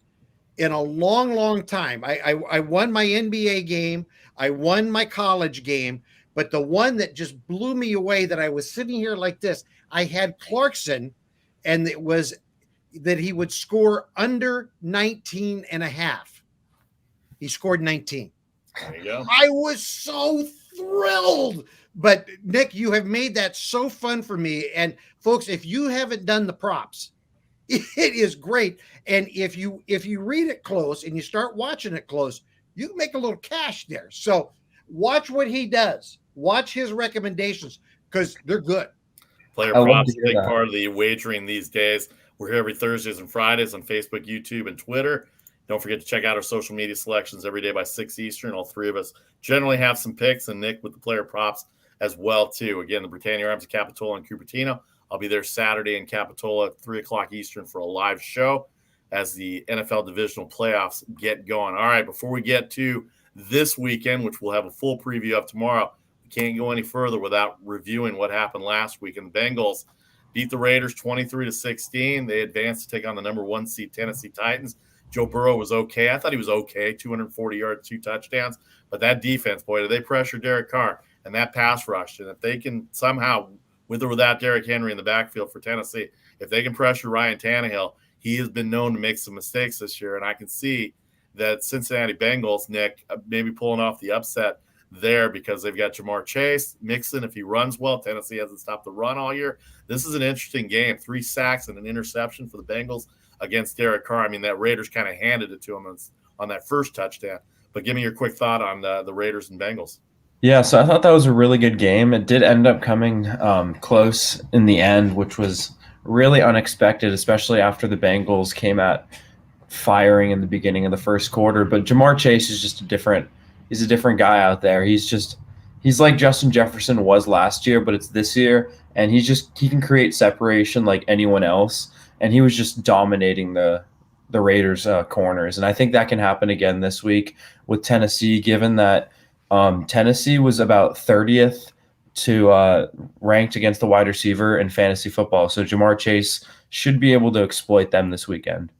in a long, long time. I won my NBA game. I won my college game, but the one that just blew me away that I was sitting here like this, I had Clarkson, and it was that he would score under 19 and a half. He scored 19. There you go. I was so thrilled. But Nick, you have made that so fun for me. And folks, if you haven't done the props, it is great. And if you read it close and you start watching it close, you can make a little cash there. So watch what he does. Watch his recommendations because they're good. Player props, a big part of the wagering these days. We're here every Thursdays and Fridays on Facebook, YouTube, and Twitter. Don't forget to check out our social media selections every day by 6 Eastern. All three of us generally have some picks, and Nick with the player props as well, too. Again, the Britannia Arms of Capitola and Cupertino. I'll be there Saturday in Capitola at 3 o'clock Eastern for a live show as the NFL divisional playoffs get going. All right, before we get to this weekend, which we'll have a full preview of tomorrow, we can't go any further without reviewing what happened last week. And the Bengals beat the Raiders 23-16. They advanced to take on the number 1 seed Tennessee Titans. Joe Burrow was okay. I thought he was okay, 240 yards, 2 touchdowns. But that defense, boy, did they pressure Derek Carr and that pass rush. And if they can somehow, with or without Derrick Henry in the backfield for Tennessee, if they can pressure Ryan Tannehill, he has been known to make some mistakes this year, and I can see that Cincinnati Bengals, Nick, maybe pulling off the upset there because they've got Jamar Chase, Mixon. If he runs well, Tennessee hasn't stopped the run all year. This is an interesting game. 3 sacks and an interception for the Bengals against Derek Carr. I mean, that Raiders kind of handed it to him on that first touchdown. But give me your quick thought on the Raiders and Bengals. Yeah, so I thought that was a really good game. It did end up coming close in the end, which was really unexpected, especially after the Bengals came out firing in the beginning of the first quarter. But Jamar Chase is just he's a different guy out there. He's like Justin Jefferson was last year, but it's this year, and he can create separation like anyone else. And he was just dominating the Raiders corners. And I think that can happen again this week with Tennessee, given that Tennessee was about 30th to ranked against the wide receiver in fantasy football. So Jamar Chase should be able to exploit them this weekend.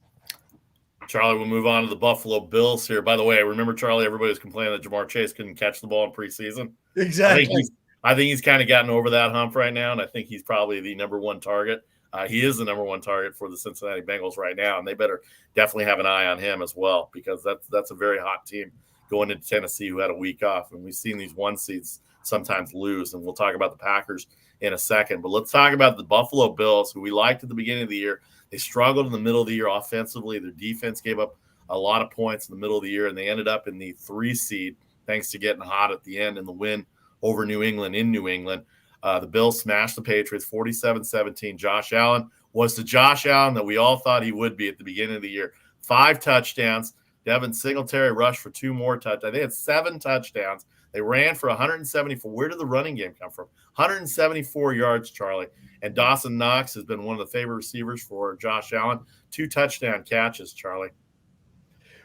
Charlie, we'll move on to the Buffalo Bills here. By the way, remember, Charlie, everybody was complaining that Jamar Chase couldn't catch the ball in preseason. Exactly. I think he's kind of gotten over that hump right now, and I think he's probably the number 1 target. He is the number 1 target for the Cincinnati Bengals right now, and they better definitely have an eye on him as well because that's a very hot team going into Tennessee who had a week off. And we've seen these 1 seeds sometimes lose, and we'll talk about the Packers in a second. But let's talk about the Buffalo Bills, who we liked at the beginning of the year. They struggled in the middle of the year offensively. Their defense gave up a lot of points in the middle of the year, and they ended up in the 3 seed thanks to getting hot at the end and the win over New England in New England. The Bills smashed the Patriots 47-17. Josh Allen was the Josh Allen that we all thought he would be at the beginning of the year. 5 touchdowns. Devin Singletary rushed for 2 more touchdowns. They had 7 touchdowns. They ran for 174. Where did the running game come from? 174 yards, Charlie. And Dawson Knox has been one of the favorite receivers for Josh Allen. 2 touchdown catches, Charlie.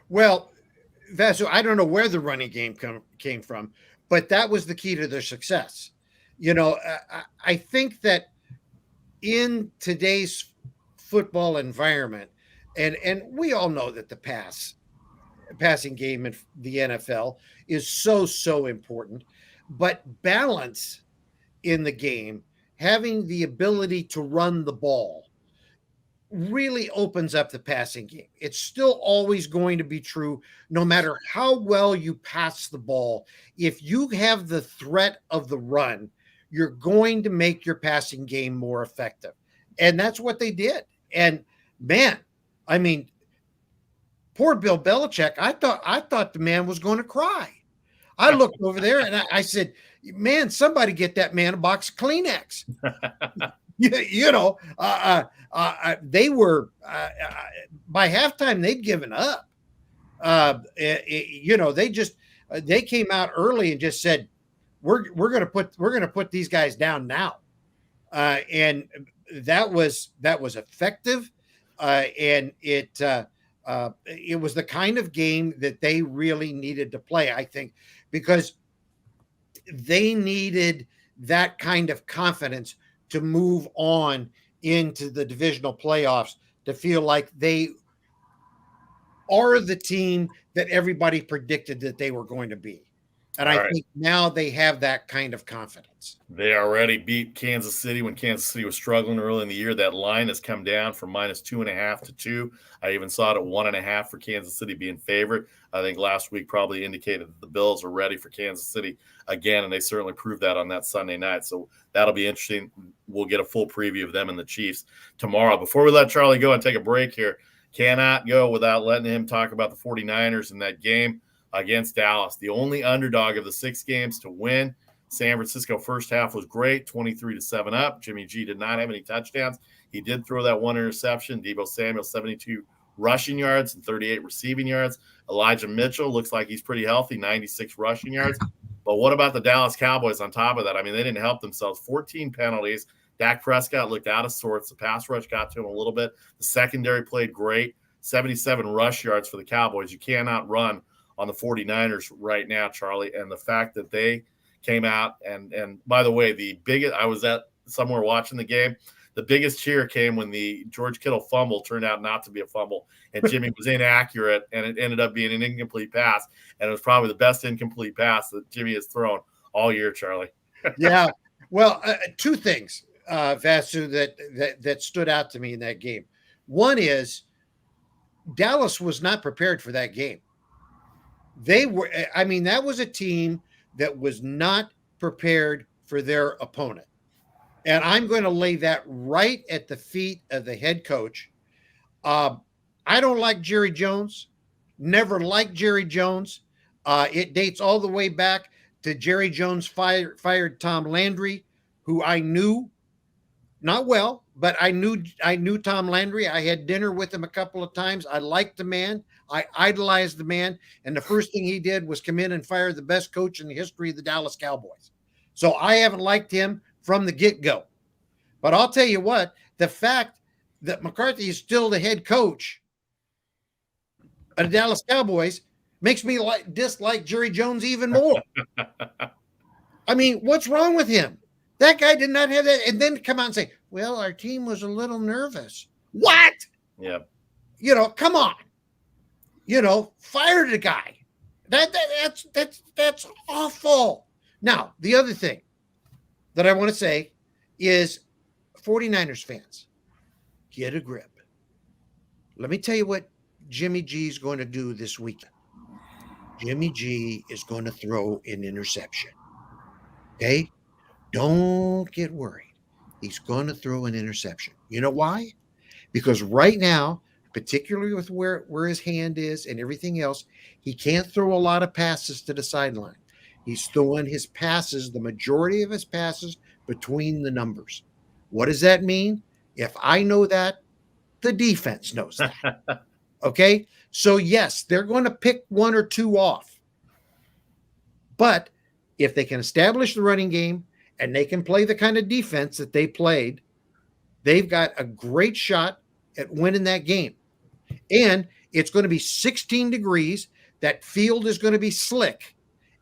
Well, Vasu, I don't know where the running game came from, but that was the key to their success. I think that in today's football environment, and we all know that the passing game in the NFL is so important, but balance in the game, having the ability to run the ball, really opens up the passing game. It's still always going to be true, no matter how well you pass the ball. If you have the threat of the run, you're going to make your passing game more effective. And that's what they did. And man, I mean, poor Bill Belichick, I thought the man was going to cry. I looked over there and I said, man, somebody get that man a box of Kleenex. They were by halftime they'd given up. They came out early and just said, we're gonna put these guys down now, and that was effective, and it was the kind of game that they really needed to play, I think, because they needed that kind of confidence to move on into the divisional playoffs, to feel like they are the team that everybody predicted that they were going to be. And I think now they have that kind of confidence. They already beat Kansas City when Kansas City was struggling early in the year. That line has come down from -2.5 to 2. I even saw it at 1.5 for Kansas City being favorite. I think last week probably indicated that the Bills are ready for Kansas City again, and they certainly proved that on that Sunday night. So that'll be interesting. We'll get a full preview of them and the Chiefs tomorrow. Before we let Charlie go and take a break here, cannot go without letting him talk about the 49ers in that game against Dallas, the only underdog of the 6 games to win. San Francisco first half was great, 23-7 up. Jimmy G did not have any touchdowns. He did throw that 1 interception. Deebo Samuel, 72 rushing yards and 38 receiving yards. Elijah Mitchell looks like he's pretty healthy, 96 rushing yards. But what about the Dallas Cowboys on top of that? I mean, they didn't help themselves. 14 penalties. Dak Prescott looked out of sorts. The pass rush got to him a little bit. The secondary played great. 77 rush yards for the Cowboys. You cannot run on the 49ers right now, Charlie. And the fact that they came out and by the way, I was at somewhere watching the game. The biggest cheer came when the George Kittle fumble turned out not to be a fumble, and Jimmy was inaccurate, and it ended up being an incomplete pass. And it was probably the best incomplete pass that Jimmy has thrown all year, Charlie. Yeah. Well, 2 things, Vasu, that stood out to me in that game. One is Dallas was not prepared for that game. That was a team that was not prepared for their opponent. And I'm going to lay that right at the feet of the head coach. I don't like Jerry Jones. Never liked Jerry Jones. It dates all the way back to Jerry Jones fired Tom Landry, who I knew not well, but I knew Tom Landry. I had dinner with him a couple of times. I liked the man. I idolized the man. And the first thing he did was come in and fire the best coach in the history of the Dallas Cowboys. So I haven't liked him from the get-go. But I'll tell you what, the fact that McCarthy is still the head coach of the Dallas Cowboys makes me dislike Jerry Jones even more. I mean, what's wrong with him? That guy did not have that. And then come out and say, well, our team was a little nervous. What? Yeah. Come on. Fire the guy. That's awful. Now, the other thing that I want to say is 49ers fans, get a grip. Let me tell you what Jimmy G is going to do this weekend. Jimmy G is going to throw an interception. Okay? Don't get worried. He's going to throw an interception. You know why? Because right now, particularly with where his hand is and everything else, he can't throw a lot of passes to the sideline. He's throwing his passes, the majority of his passes, between the numbers. What does that mean? If I know that, the defense knows that. Okay. So, yes, they're going to pick one or two off. But if they can establish the running game and they can play the kind of defense that they played, they've got a great shot at winning that game. And it's going to be 16 degrees. That field is going to be slick.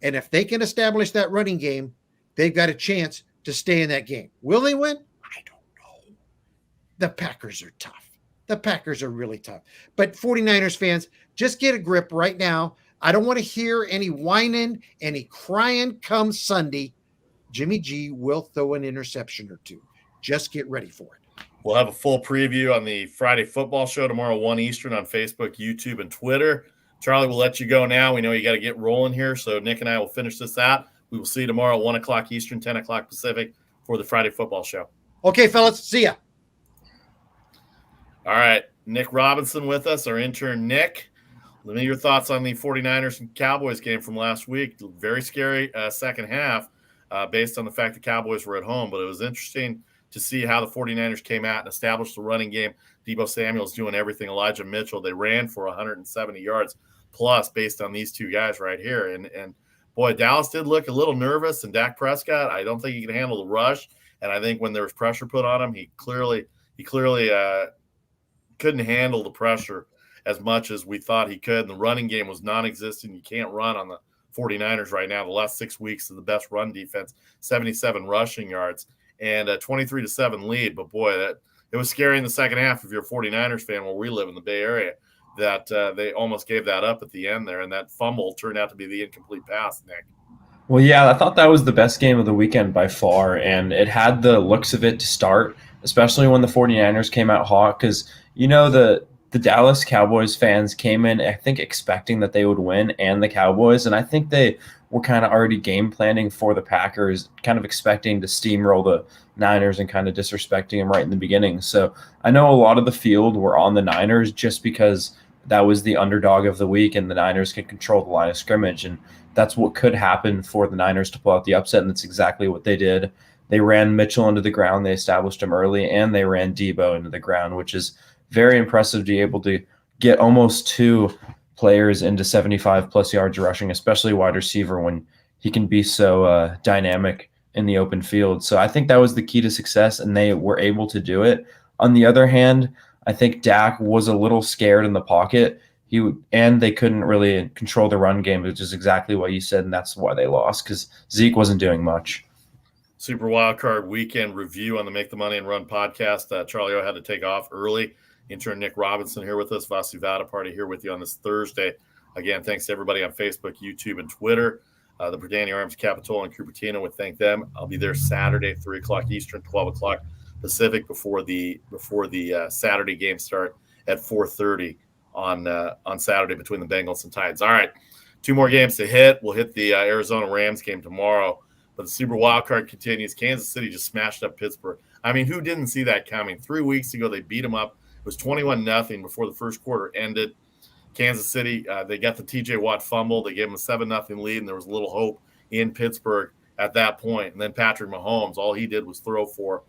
And if they can establish that running game, they've got a chance to stay in that game. Will they win? I don't know. The Packers are tough. The Packers are really tough. But 49ers fans, just get a grip right now. I don't want to hear any whining, any crying come Sunday. Jimmy G will throw an interception or two. Just get ready for it. We'll have a full preview on the Friday football show tomorrow, 1 Eastern on Facebook, YouTube, and Twitter. Charlie, we'll let you go now. We know you got to get rolling here, so Nick and I will finish this out. We will see you tomorrow, 1 o'clock Eastern, 10 o'clock Pacific for the Friday football show. Okay, fellas. See ya. All right. Nick Robinson with us, our intern Nick. Let me know your thoughts on the 49ers and Cowboys game from last week. Very scary second half based on the fact the Cowboys were at home, but it was interesting to see how the 49ers came out and established the running game. Deebo Samuel's doing everything. Elijah Mitchell, they ran for 170 yards plus based on these two guys right here. And boy, Dallas did look a little nervous, and Dak Prescott, I don't think he can handle the rush. And I think when there was pressure put on him, he clearly couldn't handle the pressure as much as we thought he could. And the running game was non-existent. You can't run on the 49ers right now. The last 6 weeks of the best run defense, 77 rushing yards and a 23-7 lead. But boy, it was scary in the second half if you're a 49ers fan where we live in the Bay Area, that they almost gave that up at the end there. And that fumble turned out to be the incomplete pass, Nick. Well, yeah, I thought that was the best game of the weekend by far, and it had the looks of it to start, especially when the 49ers came out hot, because, you know, the Dallas Cowboys fans came in, I think, expecting that they would win, and the Cowboys, and I think they were kind of already game planning for the Packers, kind of expecting to steamroll the Niners and kind of disrespecting them right in the beginning. So I know a lot of the field were on the Niners just because that was the underdog of the week, and the Niners can control the line of scrimmage, and that's what could happen for the Niners to pull out the upset, and that's exactly what they did. They ran Mitchell into the ground, they established him early, and they ran Deebo into the ground, which is very impressive to be able to get almost two players into 75-plus yards rushing, especially wide receiver, when he can be so dynamic in the open field. So I think that was the key to success, and they were able to do it. On the other hand, I think Dak was a little scared in the pocket. And they couldn't really control the run game, which is exactly what you said, and that's why they lost, because Zeke wasn't doing much. Super Wildcard Weekend review on the Make the Money and Run podcast. Charlie O had to take off early. Intern Nick Robinson here with us. Vasu Vaddiparty here with you on this Thursday. Again, thanks to everybody on Facebook, YouTube, and Twitter. The Britannia Arms Capitola and Cupertino would thank them. I'll be there Saturday, 3 o'clock Eastern, 12 o'clock Pacific before the Saturday game start at 4:30 on Saturday between the Bengals and Titans. All right, 2 more games to hit. We'll hit the Arizona Rams game tomorrow. But the Super Wildcard continues. Kansas City just smashed up Pittsburgh. I mean, who didn't see that coming? 3 weeks ago, they beat them up. It was 21-0 before the first quarter ended. Kansas City, they got the TJ Watt fumble. They gave them a 7-0 lead, and there was little hope in Pittsburgh at that point. And then Patrick Mahomes, all he did was throw for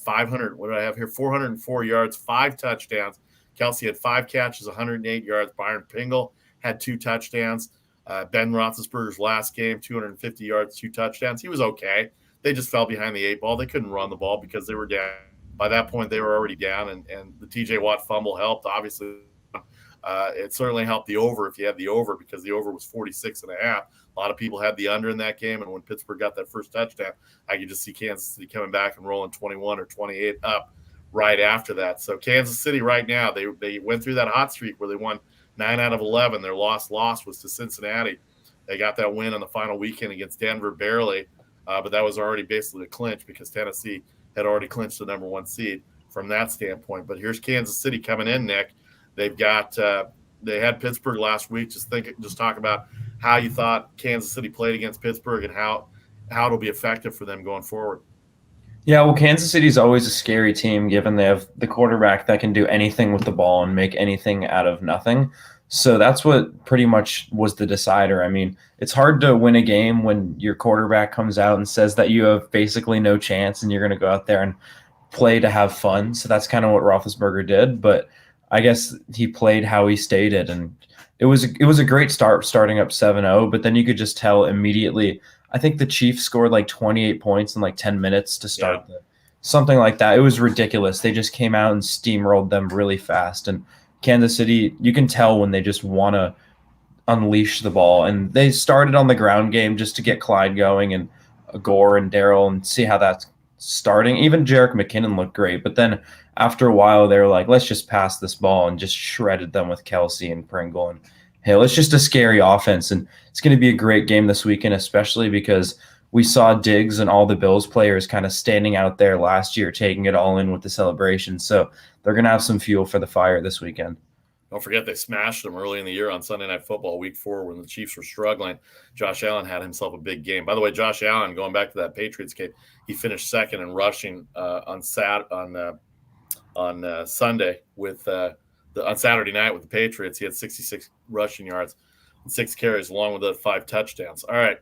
404 yards, 5 touchdowns. Kelsey had 5 catches, 108 yards. Byron Pringle had 2 touchdowns. Ben Roethlisberger's last game, 250 yards, 2 touchdowns. He was okay. They just fell behind the 8 ball. They couldn't run the ball because they were down. By that point, they were already down, and the TJ Watt fumble helped. Obviously, it certainly helped the over if you had the over, because the over was 46.5. A lot of people had the under in that game, and when Pittsburgh got that first touchdown, I could just see Kansas City coming back and rolling 21 or 28 up right after that. So Kansas City right now, they went through that hot streak where they won 9 out of 11. Their loss was to Cincinnati. They got that win on the final weekend against Denver barely, but that was already basically a clinch because Tennessee had already clinched the number 1 seed from that standpoint. But here's Kansas City coming in, Nick. They've got they had Pittsburgh last week. Just talk about how you thought Kansas City played against Pittsburgh and how it'll be effective for them going forward. Yeah, well, Kansas City's always a scary team, given they have the quarterback that can do anything with the ball and make anything out of nothing. So that's what pretty much was the decider. I mean, it's hard to win a game when your quarterback comes out and says that you have basically no chance and you're going to go out there and play to have fun. So that's kind of what Roethlisberger did. But I guess he played how he stated, and it was a great start starting up 7-0, but then you could just tell immediately. I think the Chiefs scored like 28 points in like 10 minutes to start something like that. It was ridiculous. They just came out and steamrolled them really fast. And Kansas City, you can tell when they just want to unleash the ball. And they started on the ground game just to get Clyde going and Gore and Darrell and see how that's starting. Even Jerick McKinnon looked great. But then after a while, they were like, let's just pass this ball, and just shredded them with Kelsey and Pringle and Hill. It's just a scary offense. And it's going to be a great game this weekend, especially because we saw Diggs and all the Bills players kind of standing out there last year, taking it all in with the celebration. So they're going to have some fuel for the fire this weekend. Don't forget they smashed them early in the year on Sunday Night Football, Week 4, when the Chiefs were struggling. Josh Allen had himself a big game. By the way, Josh Allen, going back to that Patriots game, he finished second in rushing on Sunday on Saturday night with the Patriots. He had 66 rushing yards and 6 carries, along with the 5 touchdowns. All right,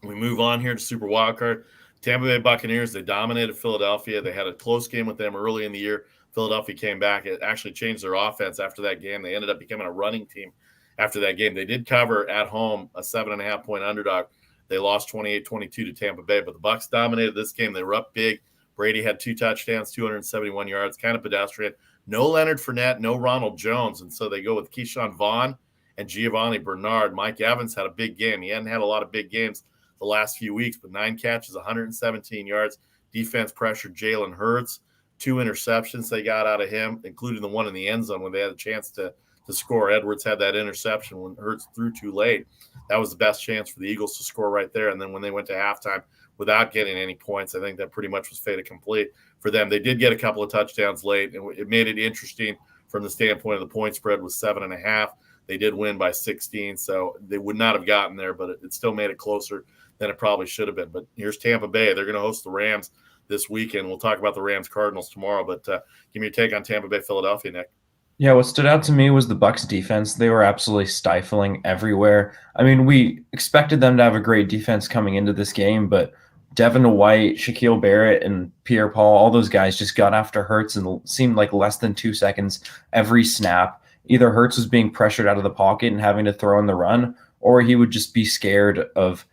we move on here to Super Wildcard. Tampa Bay Buccaneers, they dominated Philadelphia. They had a close game with them early in the year. Philadelphia came back. It actually changed their offense after that game. They ended up becoming a running team after that game. They did cover at home a 7.5-point underdog. They lost 28-22 to Tampa Bay, but the Bucs dominated this game. They were up big. Brady had 2 touchdowns, 271 yards, kind of pedestrian. No Leonard Fournette, no Ronald Jones, and so they go with Keyshawn Vaughn and Giovanni Bernard. Mike Evans had a big game. He hadn't had a lot of big games the last few weeks, but 9 catches, 117 yards. Defense pressured Jalen Hurts. 2 interceptions they got out of him, including the one in the end zone when they had a chance to score. Edwards had that interception when Hurts threw too late. That was the best chance for the Eagles to score right there. And then when they went to halftime without getting any points, I think that pretty much was fait accompli for them. They did get a couple of touchdowns late, and it made it interesting from the standpoint of the point spread was 7.5. They did win by 16, so they would not have gotten there, but it still made it closer than it probably should have been. But here's Tampa Bay. They're going to host the Rams this weekend. We'll talk about the Rams-Cardinals tomorrow, but give me your take on Tampa Bay-Philadelphia, Nick. Yeah, what stood out to me was the Bucs defense. They were absolutely stifling everywhere. I mean, we expected them to have a great defense coming into this game, but Devin White, Shaquille Barrett, and Pierre-Paul, all those guys just got after Hurts and seemed like less than 2 seconds every snap. Either Hurts was being pressured out of the pocket and having to throw in the run, or he would just be scared of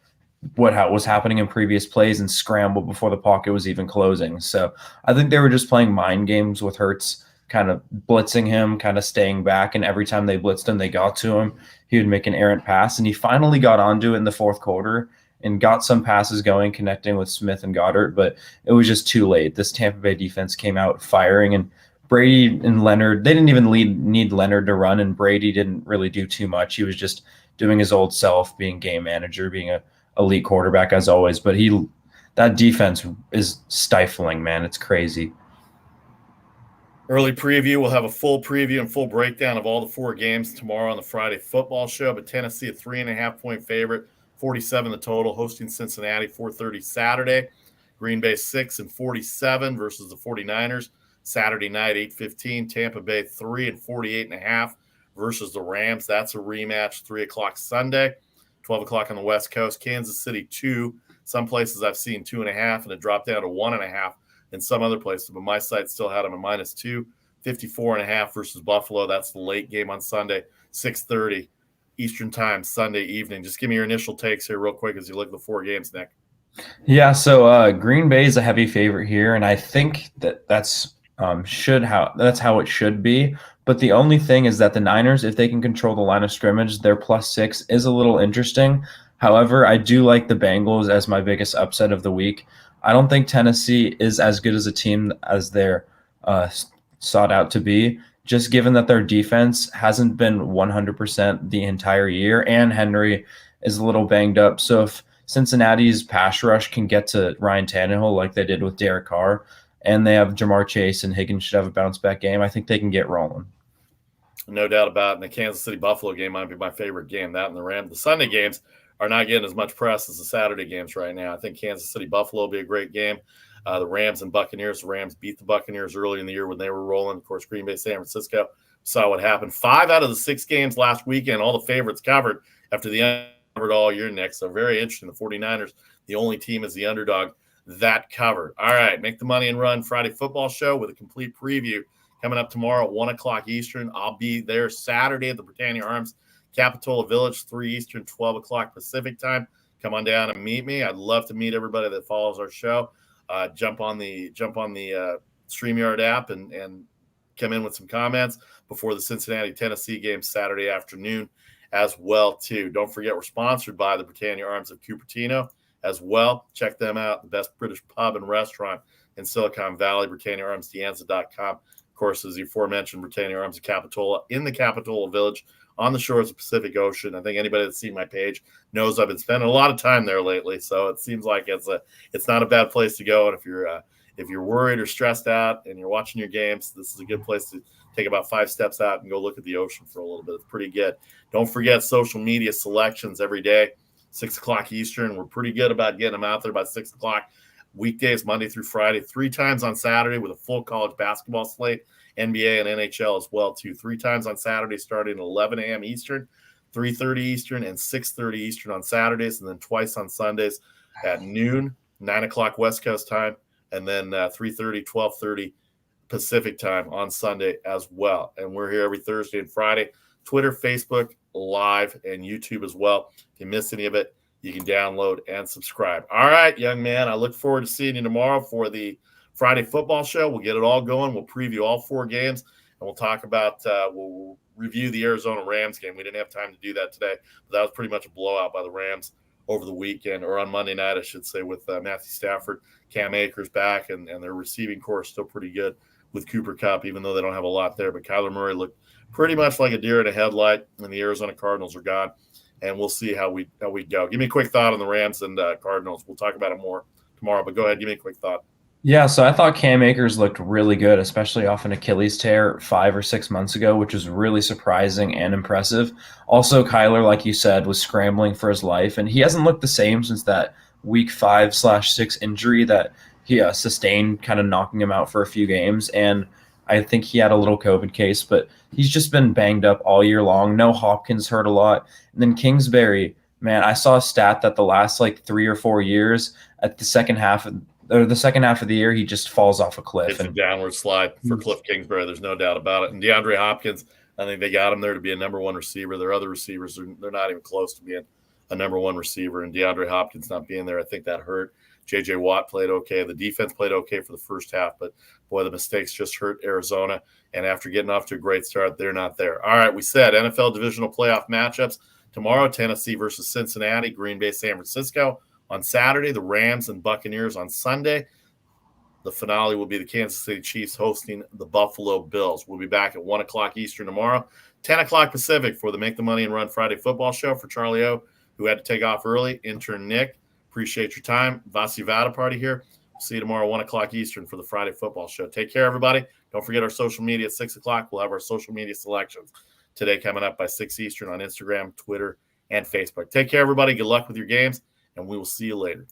what was happening in previous plays and scramble before the pocket was even closing. So I think they were just playing mind games with Hurts, kind of blitzing him, kind of staying back. And every time they blitzed him, they got to him. He would make an errant pass. And he finally got onto it in the fourth quarter and got some passes going, connecting with Smith and Goddard. But it was just too late. This Tampa Bay defense came out firing. And Brady and Leonard, they didn't even need Leonard to run. And Brady didn't really do too much. He was just doing his old self, being game manager, being a elite quarterback as always, but that defense is stifling, man. It's crazy. Early preview. We'll have a full preview and full breakdown of all the 4 games tomorrow on the Friday football show. But Tennessee, a 3.5-point favorite, 47 the total, hosting Cincinnati, 4:30 Saturday. Green Bay 6-47 versus the 49ers. Saturday night, 8:15. Tampa Bay 3-48.5 versus the Rams. That's a rematch, 3 o'clock Sunday. 12 o'clock on the West Coast. Kansas City 2. Some places I've seen 2.5, and it dropped down to 1.5 in some other places. But my site still had them at -2. 54.5 versus Buffalo. That's the late game on Sunday, 6:30 Eastern time, Sunday evening. Just give me your initial takes here real quick as you look at the 4 games, Nick. Yeah, so Green Bay is a heavy favorite here, and I think that's how it should be. But the only thing is that the Niners, if they can control the line of scrimmage, their +6 is a little interesting. However, I do like the Bengals as my biggest upset of the week. I don't think Tennessee is as good as a team as they're sought out to be, just given that their defense hasn't been 100% the entire year, and Henry is a little banged up. So if Cincinnati's pass rush can get to Ryan Tannehill like they did with Derek Carr, and they have Jamar Chase and Higgins should have a bounce-back game, I think they can get rolling. No doubt about it. And the Kansas City-Buffalo game might be my favorite game. That and the Rams. The Sunday games are not getting as much press as the Saturday games right now. I think Kansas City-Buffalo will be a great game. The Rams and Buccaneers. The Rams beat the Buccaneers early in the year when they were rolling. Of course, Green Bay, San Francisco. Saw what happened. 5 out of the 6 games last weekend, all the favorites covered after the covered all year, Nick. So very interesting. The 49ers, the only team is the underdog that covered. All right, make the money and run Friday football show with a complete preview coming up tomorrow at 1 o'clock Eastern. I'll be there Saturday at the Britannia Arms, Capitola Village, 3 Eastern, 12 o'clock Pacific time. Come on down and meet me. I'd love to meet everybody that follows our show. Jump on the StreamYard app and come in with some comments before the Cincinnati, Tennessee game Saturday afternoon as well, too. Don't forget, we're sponsored by the Britannia Arms of Cupertino as well. Check them out, the best British pub and restaurant in Silicon Valley, BritanniaArmsDeanza.com. Of course, as the aforementioned Britannia Arms of Capitola in the Capitola Village on the shores of the Pacific Ocean. I think anybody that's seen my page knows I've been spending a lot of time there lately, so it seems like it's not a bad place to go. And if you're worried or stressed out and you're watching your games, this is a good place to take about 5 steps out and go look at the ocean for a little bit. It's pretty good. Don't forget social media selections every day, 6 o'clock Eastern. We're pretty good about getting them out there by 6 o'clock. Weekdays, Monday through Friday, 3 times on Saturday with a full college basketball slate, NBA and NHL as well, too. 3 times on Saturday starting at 11 a.m. Eastern, 3:30 Eastern, and 6:30 Eastern on Saturdays, and then twice on Sundays at noon, 9 o'clock West Coast time, and then 3:30, 12:30 Pacific time on Sunday as well. And we're here every Thursday and Friday, Twitter, Facebook, live, and YouTube as well. If you missed any of it, you can download and subscribe. All right, young man, I look forward to seeing you tomorrow for the Friday football show. We'll get it all going. We'll preview all 4 games, and we'll talk about we'll review the Arizona Rams game. We didn't have time to do that today, but that was pretty much a blowout by the Rams over the weekend, or on Monday night, I should say, with Matthew Stafford, Cam Akers back, and their receiving core is still pretty good with Cooper Kupp, even though they don't have a lot there. But Kyler Murray looked pretty much like a deer in a headlight, and the Arizona Cardinals are gone. And we'll see how we go. Give me a quick thought on the Rams and Cardinals. We'll talk about it more tomorrow, but go ahead. Give me a quick thought. Yeah, so I thought Cam Akers looked really good, especially off an Achilles tear 5 or 6 months ago, which was really surprising and impressive. Also, Kyler, like you said, was scrambling for his life, and he hasn't looked the same since that week 5/6 injury that he sustained, kind of knocking him out for a few games. And I think he had a little COVID case, but he's just been banged up all year long. No Hopkins hurt a lot. And then Kingsbury, man, I saw a stat that the last 3 or 4 years at the second half of the year, he just falls off a cliff. It's a downward slide for Cliff Kingsbury. There's no doubt about it. And DeAndre Hopkins, I think they got him there to be a number 1 receiver. Their other receivers, they're not even close to being a number 1 receiver. And DeAndre Hopkins not being there, I think that hurt. J.J. Watt played okay. The defense played okay for the first half, but boy, the mistakes just hurt Arizona. And after getting off to a great start, they're not there. All right, we said NFL divisional playoff matchups tomorrow: Tennessee versus Cincinnati, Green Bay, San Francisco. On Saturday, the Rams and Buccaneers. On Sunday, the finale will be the Kansas City Chiefs hosting the Buffalo Bills. We'll be back at 1 o'clock Eastern tomorrow, 10 o'clock Pacific for the Make the Money and Run Friday football show. For Charlie O, who had to take off early, Intern Nic, appreciate your time. Vasu Vaddiparty here. See you tomorrow, 1 o'clock Eastern for the Friday football show. Take care, everybody. Don't forget our social media at 6 o'clock. We'll have our social media selections today coming up by 6 Eastern on Instagram, Twitter, and Facebook. Take care, everybody. Good luck with your games, and we will see you later.